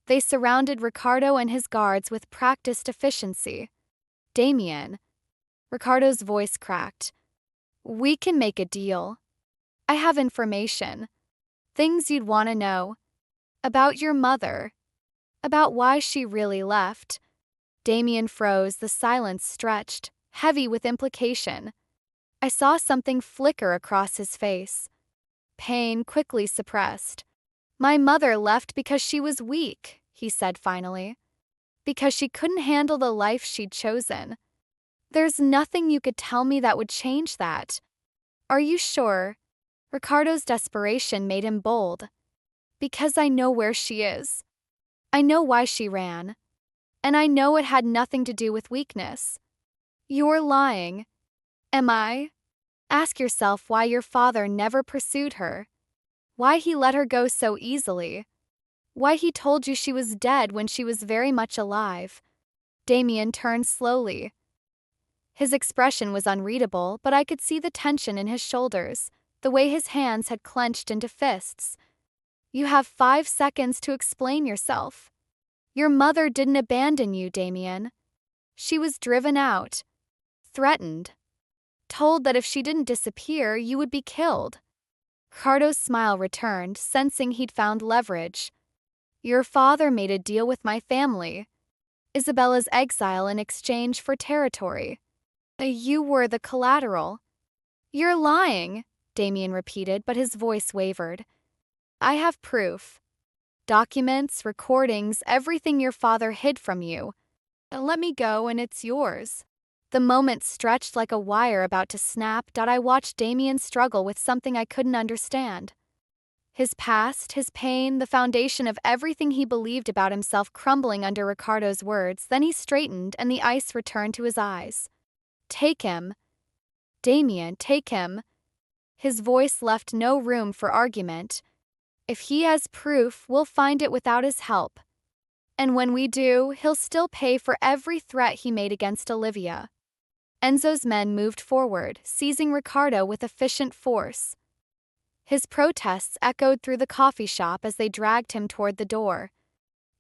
They surrounded Ricardo and his guards with practiced efficiency. Damien. Ricardo's voice cracked. We can make a deal. I have information. Things you'd want to know. About your mother. About why she really left. Damien froze, the silence stretched, heavy with implication. I saw something flicker across his face. Pain quickly suppressed. My mother left because she was weak, he said finally. Because she couldn't handle the life she'd chosen. There's nothing you could tell me that would change that. Are you sure? Ricardo's desperation made him bold. Because I know where she is. I know why she ran. And I know it had nothing to do with weakness. You're lying. Am I? Ask yourself why your father never pursued her. Why he let her go so easily. Why he told you she was dead when she was very much alive. Damien turned slowly. His expression was unreadable, but I could see the tension in his shoulders, the way his hands had clenched into fists. You have 5 seconds to explain yourself. Your mother didn't abandon you, Damien. She was driven out, threatened, told that if she didn't disappear, you would be killed. Ricardo's smile returned, sensing he'd found leverage. Your father made a deal with my family. Isabella's exile in exchange for territory. You were the collateral. You're lying, Damien repeated, but his voice wavered. I have proof. Documents, recordings, everything your father hid from you. Let me go and it's yours. The moment stretched like a wire about to snap. I watched Damien struggle with something I couldn't understand. His past, his pain, the foundation of everything he believed about himself crumbling under Ricardo's words. Then he straightened and the ice returned to his eyes. Take him. Damien, take him. His voice left no room for argument. If he has proof, we'll find it without his help. And when we do, he'll still pay for every threat he made against Olivia. Enzo's men moved forward, seizing Ricardo with efficient force. His protests echoed through the coffee shop as they dragged him toward the door.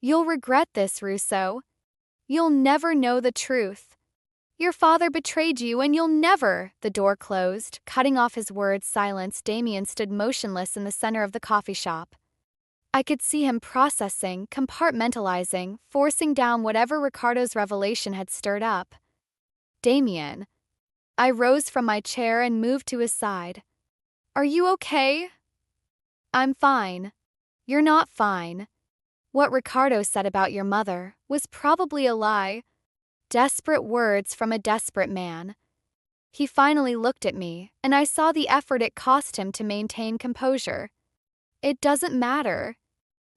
You'll regret this, Russo. You'll never know the truth. Your father betrayed you and you'll never. The door closed, cutting off his words. Silence. Damien stood motionless in the center of the coffee shop. I could see him processing, compartmentalizing, forcing down whatever Ricardo's revelation had stirred up. Damien. I rose from my chair and moved to his side. Are you okay? I'm fine. You're not fine. What Ricardo said about your mother was probably a lie. Desperate words from a desperate man. He finally looked at me, and I saw the effort it cost him to maintain composure. It doesn't matter.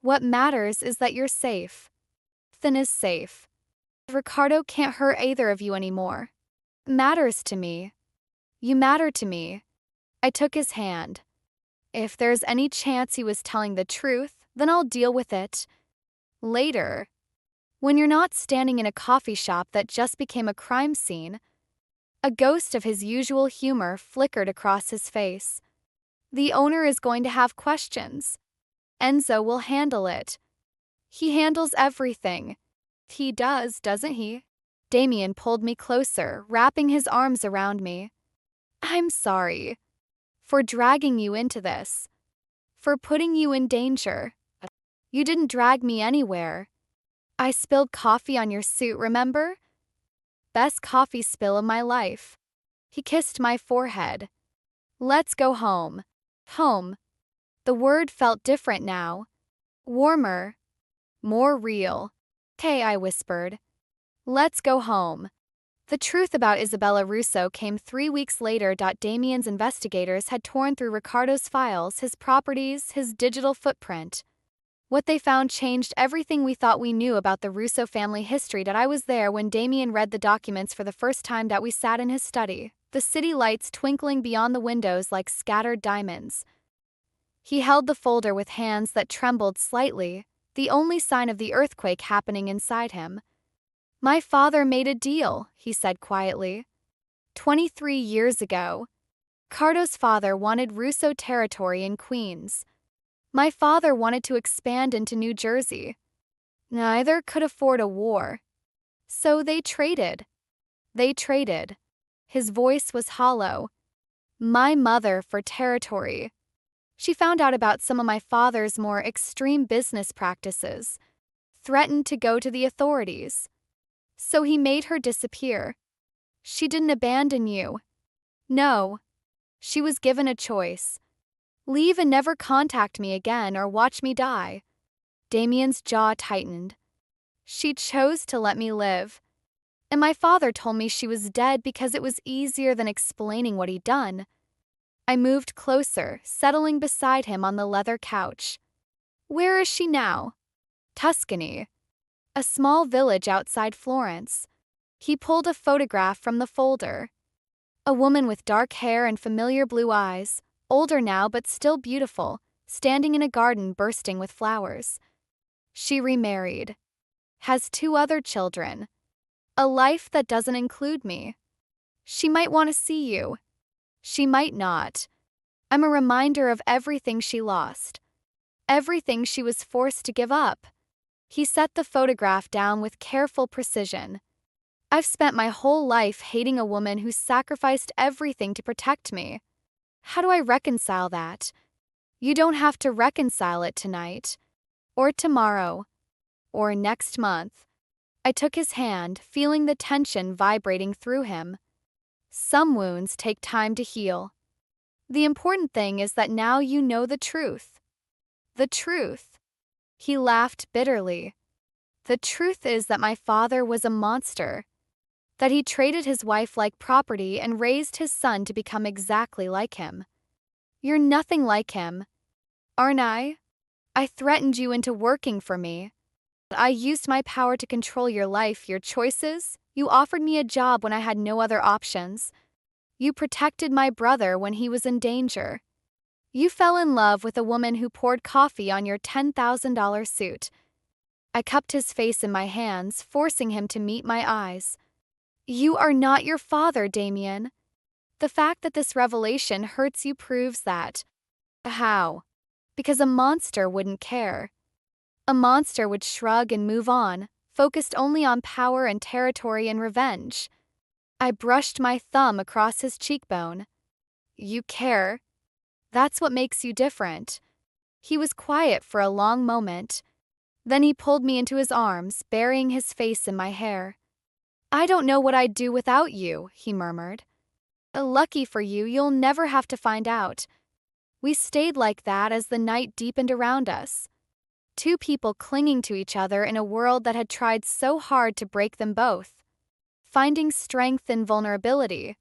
What matters is that you're safe. Ethan is safe. Ricardo can't hurt either of you anymore. It matters to me. You matter to me. I took his hand. If there's any chance he was telling the truth, then I'll deal with it. Later. When you're not standing in a coffee shop that just became a crime scene. A ghost of his usual humor flickered across his face. The owner is going to have questions. Enzo will handle it. He handles everything. He does, doesn't he? Damien pulled me closer, wrapping his arms around me. I'm sorry. For dragging you into this. For putting you in danger. You didn't drag me anywhere. I spilled coffee on your suit, remember? Best coffee spill of my life. He kissed my forehead. Let's go home. Home. The word felt different now. Warmer. More real. Okay, I whispered. Let's go home. The truth about Isabella Russo came 3 weeks later. Damien's investigators had torn through Ricardo's files, his properties, his digital footprint. What they found changed everything we thought we knew about the Russo family history. I was there when Damien read the documents for the first time. We sat in his study, the city lights twinkling beyond the windows like scattered diamonds. He held the folder with hands that trembled slightly, the only sign of the earthquake happening inside him. My father made a deal, he said quietly. 23 years ago. Ricardo's father wanted Russo territory in Queens. My father wanted to expand into New Jersey. Neither could afford a war. So they traded. They traded. His voice was hollow. My mother for territory. She found out about some of my father's more extreme business practices. Threatened to go to the authorities. So he made her disappear. She didn't abandon you. No. She was given a choice. Leave and never contact me again or watch me die. Damien's jaw tightened. She chose to let me live. And my father told me she was dead because it was easier than explaining what he'd done. I moved closer, settling beside him on the leather couch. Where is she now? Tuscany. A small village outside Florence. He pulled a photograph from the folder. A woman with dark hair and familiar blue eyes, older now but still beautiful, standing in a garden bursting with flowers. She remarried. Has 2 other children. A life that doesn't include me. She might want to see you. She might not. I'm a reminder of everything she lost. Everything she was forced to give up. He set the photograph down with careful precision. I've spent my whole life hating a woman who sacrificed everything to protect me. How do I reconcile that? You don't have to reconcile it tonight, or tomorrow, or next month. I took his hand, feeling the tension vibrating through him. Some wounds take time to heal. The important thing is that now you know the truth. The truth. He laughed bitterly. The truth is that my father was a monster. That he traded his wife like property and raised his son to become exactly like him. You're nothing like him. Aren't I? I threatened you into working for me. I used my power to control your life, your choices. You offered me a job when I had no other options. You protected my brother when he was in danger. You fell in love with a woman who poured coffee on your $10,000 suit. I cupped his face in my hands, forcing him to meet my eyes. You are not your father, Damien. The fact that this revelation hurts you proves that. How? Because a monster wouldn't care. A monster would shrug and move on, focused only on power and territory and revenge. I brushed my thumb across his cheekbone. You care. That's what makes you different. He was quiet for a long moment. Then he pulled me into his arms, burying his face in my hair. I don't know what I'd do without you, he murmured. Lucky for you, you'll never have to find out. We stayed like that as the night deepened around us. 2 people clinging to each other in a world that had tried so hard to break them both. Finding strength in vulnerability.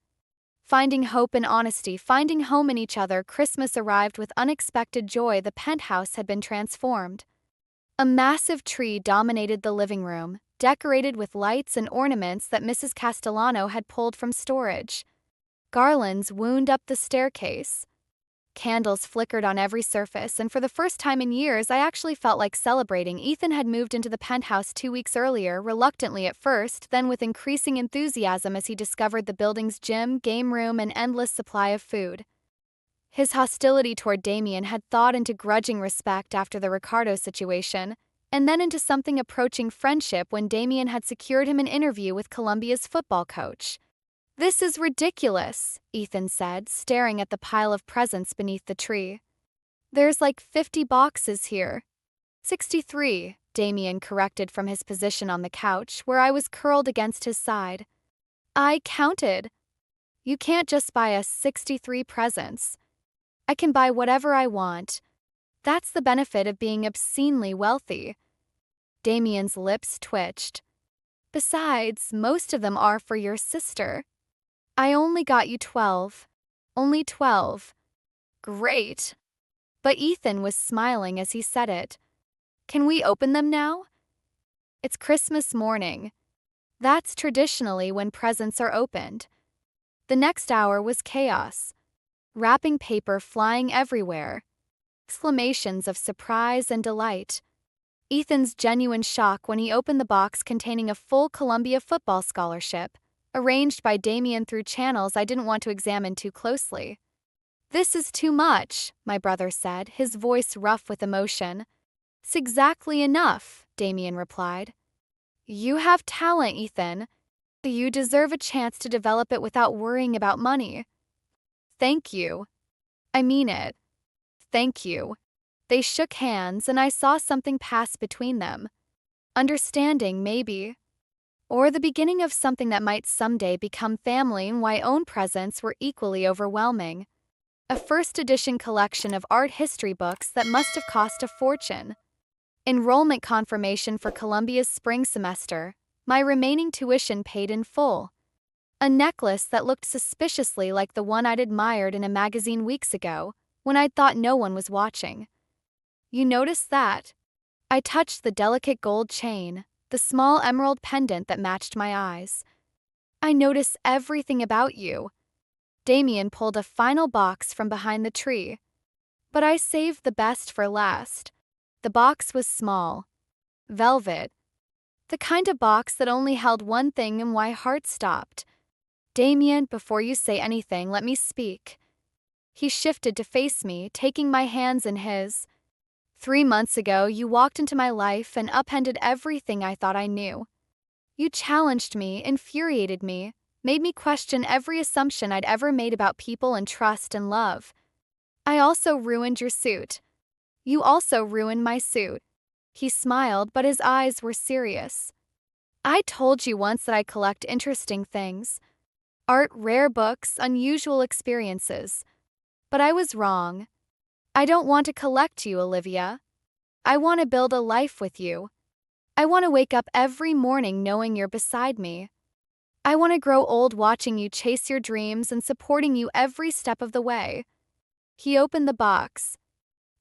Finding hope in honesty, finding home in each other. Christmas arrived with unexpected joy. The penthouse had been transformed. A massive tree dominated the living room, decorated with lights and ornaments that Mrs. Castellano had pulled from storage. Garlands wound up the staircase. Candles flickered on every surface, and for the first time in years, I actually felt like celebrating. Ethan had moved into the penthouse 2 weeks earlier, reluctantly at first, then with increasing enthusiasm as he discovered the building's gym, game room, and endless supply of food. His hostility toward Damien had thawed into grudging respect after the Ricardo situation, and then into something approaching friendship when Damien had secured him an interview with Columbia's football coach. This is ridiculous, Ethan said, staring at the pile of presents beneath the tree. There's like 50 boxes here. 63, Damien corrected from his position on the couch, where I was curled against his side. I counted. You can't just buy us 63 presents. I can buy whatever I want. That's the benefit of being obscenely wealthy. Damien's lips twitched. Besides, most of them are for your sister. I only got you 12. Only 12. Great. But Ethan was smiling as he said it. Can we open them now? It's Christmas morning. That's traditionally when presents are opened. The next hour was chaos. Wrapping paper flying everywhere. Exclamations of surprise and delight. Ethan's genuine shock when he opened the box containing a full Columbia football scholarship, arranged by Damien through channels I didn't want to examine too closely. This is too much, my brother said, his voice rough with emotion. It's exactly enough, Damien replied. You have talent, Ethan. You deserve a chance to develop it without worrying about money. Thank you. I mean it. Thank you. They shook hands, and I saw something pass between them. Understanding, maybe. Or the beginning of something that might someday become family, and my own presents were equally overwhelming. A first edition collection of art history books that must have cost a fortune. Enrollment confirmation for Columbia's spring semester, my remaining tuition paid in full. A necklace that looked suspiciously like the one I'd admired in a magazine weeks ago, when I'd thought no one was watching. You noticed that? I touched the delicate gold chain, the small emerald pendant that matched my eyes. I notice everything about you. Damien pulled a final box from behind the tree. But I saved the best for last. The box was small. Velvet. The kind of box that only held one thing, and my heart stopped. Damien, before you say anything, let me speak. He shifted to face me, taking my hands in his. 3 months ago, you walked into my life and upended everything I thought I knew. You challenged me, infuriated me, made me question every assumption I'd ever made about people and trust and love. I also ruined your suit. You also ruined my suit. He smiled, but his eyes were serious. I told you once that I collect interesting things. Art, rare books, unusual experiences. But I was wrong. I don't want to collect you, Olivia. I want to build a life with you. I want to wake up every morning knowing you're beside me. I want to grow old watching you chase your dreams and supporting you every step of the way. He opened the box.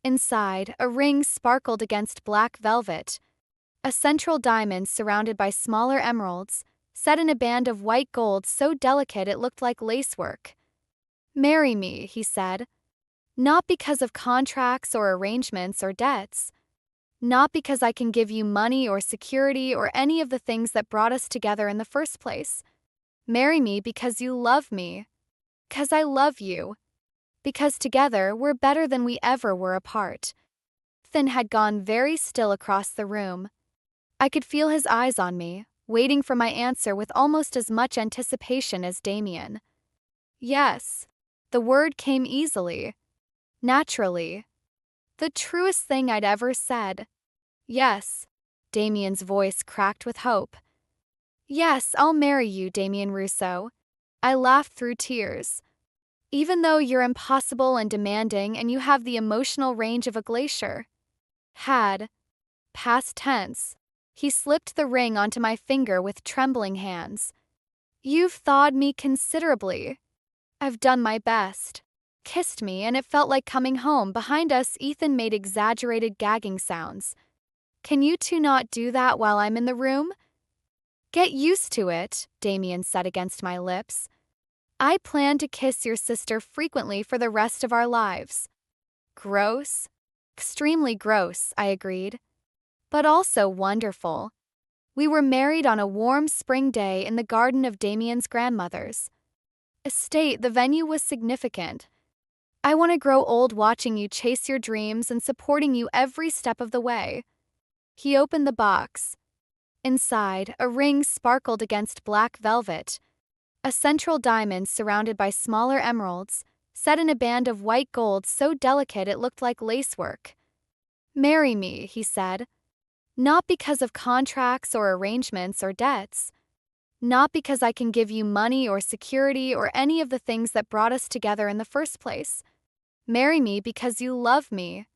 Inside, a ring sparkled against black velvet. A central diamond surrounded by smaller emeralds, set in a band of white gold so delicate it looked like lacework. Marry me, he said. Not because of contracts or arrangements or debts. Not because I can give you money or security or any of the things that brought us together in the first place. Marry me because you love me. Because I love you. Because together we're better than we ever were apart. Ethan had gone very still across the room. I could feel his eyes on me, waiting for my answer with almost as much anticipation as Damien. Yes. The word came easily. Naturally. The truest thing I'd ever said. Yes. Damien's voice cracked with hope. Yes, I'll marry you, Damien Russo. I laughed through tears. Even though you're impossible and demanding and you have the emotional range of a glacier. Had. Past tense. He slipped the ring onto my finger with trembling hands. You've thawed me considerably. I've done my best. Kissed me, and it felt like coming home. Behind us, Ethan made exaggerated gagging sounds. Can you two not do that while I'm in the room? Get used to it, Damien said against my lips. I plan to kiss your sister frequently for the rest of our lives. Gross? Extremely gross, I agreed. But also wonderful. We were married on a warm spring day in the garden of Damien's grandmother's estate. The venue was significant. I want to grow old watching you chase your dreams and supporting you every step of the way. He opened the box. Inside, a ring sparkled against black velvet. A central diamond surrounded by smaller emeralds, set in a band of white gold so delicate it looked like lacework. Marry me, he said. Not because of contracts or arrangements or debts. Not because I can give you money or security or any of the things that brought us together in the first place. Marry me because you love me.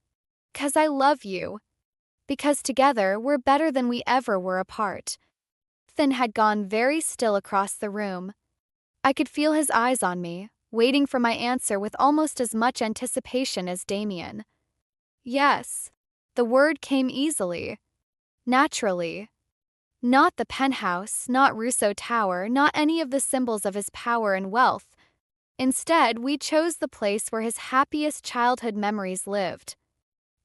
Because I love you. Because together we're better than we ever were apart. Ethan had gone very still across the room. I could feel his eyes on me, waiting for my answer with almost as much anticipation as Damien. Yes. The word came easily. Naturally. Not the penthouse, not Russo Tower, not any of the symbols of his power and wealth. Instead, we chose the place where his happiest childhood memories lived.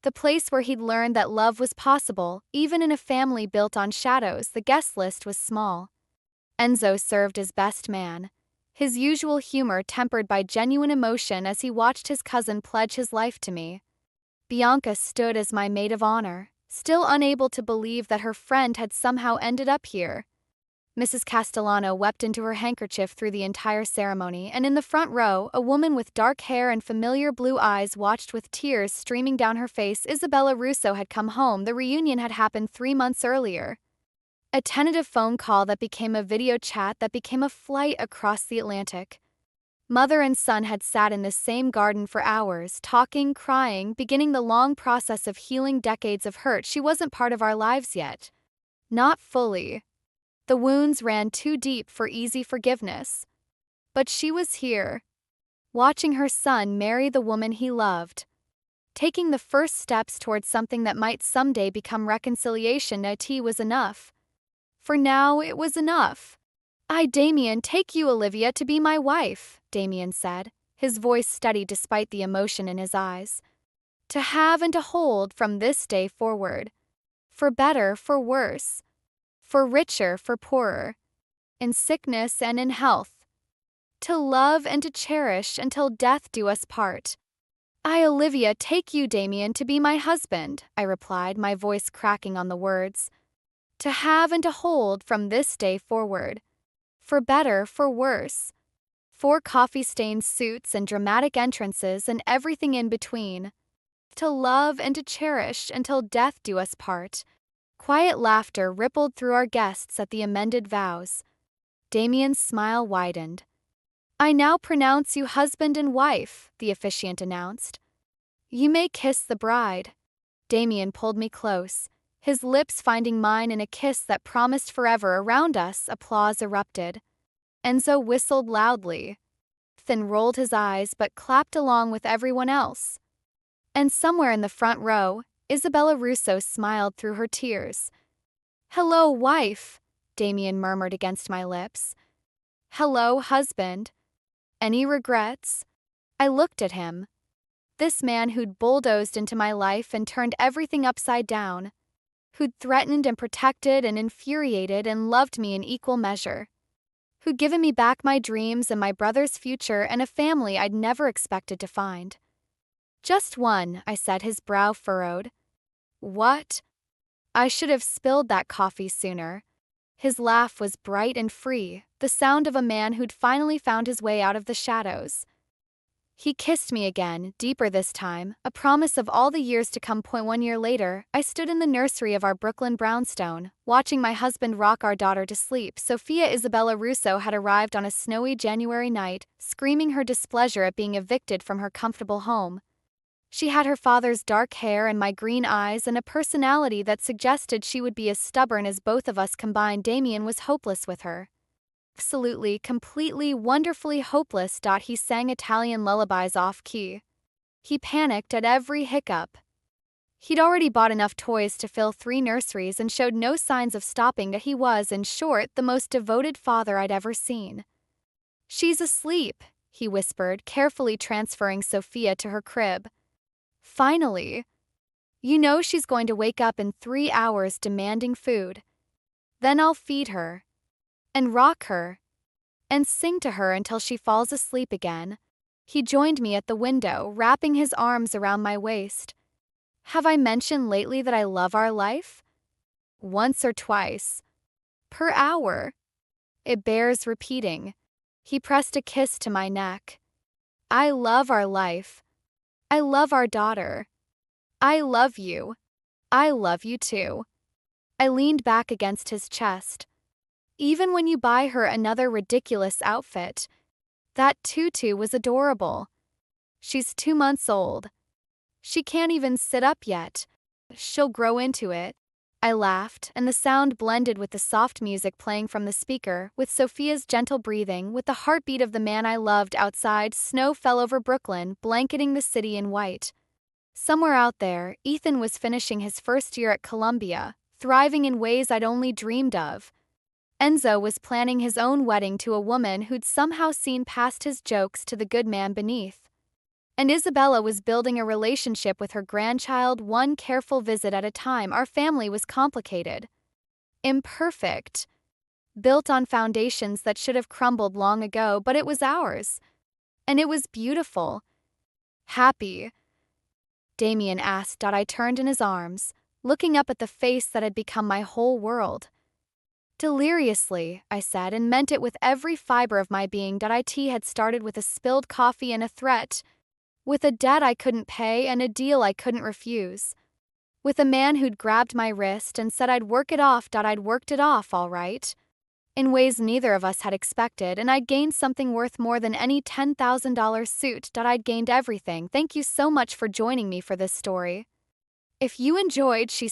The place where he'd learned that love was possible, even in a family built on shadows. The guest list was small. Enzo served as best man, his usual humor tempered by genuine emotion as he watched his cousin pledge his life to me. Bianca stood as my maid of honor, still unable to believe that her friend had somehow ended up here. Mrs. Castellano wept into her handkerchief through the entire ceremony, and in the front row, a woman with dark hair and familiar blue eyes watched with tears streaming down her face. Isabella Russo had come home. The reunion had happened 3 months earlier. A tentative phone call that became a video chat that became a flight across the Atlantic. Mother and son had sat in this same garden for hours, talking, crying, beginning the long process of healing decades of hurt. She wasn't part of our lives yet. Not fully. The wounds ran too deep for easy forgiveness. But she was here, watching her son marry the woman he loved, taking the first steps towards something that might someday become reconciliation. It was enough. For now, it was enough. Damien, take you, Olivia, to be my wife, Damien said, his voice steady despite the emotion in his eyes. To have and to hold from this day forward. For better, for worse. For richer, for poorer. In sickness and in health. To love and to cherish until death do us part. Olivia, take you, Damien, to be my husband, I replied, my voice cracking on the words. To have and to hold from this day forward. For better, for worse. 4 coffee-stained suits and dramatic entrances and everything in between. To love and to cherish until death do us part. Quiet laughter rippled through our guests at the amended vows. Damien's smile widened. I now pronounce you husband and wife, the officiant announced. You may kiss the bride. Damien pulled me close, his lips finding mine in a kiss that promised forever. Around us, applause erupted. Enzo whistled loudly. Ethan rolled his eyes but clapped along with everyone else. And somewhere in the front row, Isabella Russo smiled through her tears. Hello, wife, Damien murmured against my lips. Hello, husband. Any regrets? I looked at him. This man who'd bulldozed into my life and turned everything upside down. Who'd threatened and protected and infuriated and loved me in equal measure. Who'd given me back my dreams and my brother's future and a family I'd never expected to find. Just one, I said, his brow furrowed. What? I should have spilled that coffee sooner. His laugh was bright and free, the sound of a man who'd finally found his way out of the shadows. He kissed me again, deeper this time, a promise of all the years to come. 1 year later, I stood in the nursery of our Brooklyn brownstone, watching my husband rock our daughter to sleep. Sophia Isabella Russo had arrived on a snowy January night, screaming her displeasure at being evicted from her comfortable home. She had her father's dark hair and my green eyes and a personality that suggested she would be as stubborn as both of us combined. Damien was hopeless with her. Absolutely, completely, wonderfully hopeless. He sang Italian lullabies off-key. He panicked at every hiccup. He'd already bought enough toys to fill 3 nurseries and showed no signs of stopping. He was, in short, the most devoted father I'd ever seen. She's asleep, he whispered, carefully transferring Sophia to her crib. Finally. You know she's going to wake up in 3 hours demanding food. Then I'll feed her. And rock her, and sing to her until she falls asleep again. He joined me at the window, wrapping his arms around my waist. Have I mentioned lately that I love our life? Once or twice. Per hour. It bears repeating. He pressed a kiss to my neck. I love our life. I love our daughter. I love you. I love you too. I leaned back against his chest. Even when you buy her another ridiculous outfit. That tutu was adorable. She's 2 months old. She can't even sit up yet. She'll grow into it. I laughed, and the sound blended with the soft music playing from the speaker, with Sophia's gentle breathing, with the heartbeat of the man I loved outside. Snow fell over Brooklyn, blanketing the city in white. Somewhere out there, Ethan was finishing his first year at Columbia, thriving in ways I'd only dreamed of. Enzo was planning his own wedding to a woman who'd somehow seen past his jokes to the good man beneath. And Isabella was building a relationship with her grandchild, one careful visit at a time. Our family was complicated. Imperfect. Built on foundations that should have crumbled long ago, but it was ours. And it was beautiful. Happy. Damien asked. I turned in his arms, looking up at the face that had become my whole world. Deliriously, I said, and meant it with every fiber of my being. It had started with a spilled coffee and a threat, with a debt I couldn't pay and a deal I couldn't refuse, with a man who'd grabbed my wrist and said I'd work it off. I'd worked it off, all right. in ways neither of us had expected, and I'd gained something worth more than any $10,000 suit. I'd gained everything. Thank you so much for joining me for this story. If you enjoyed, she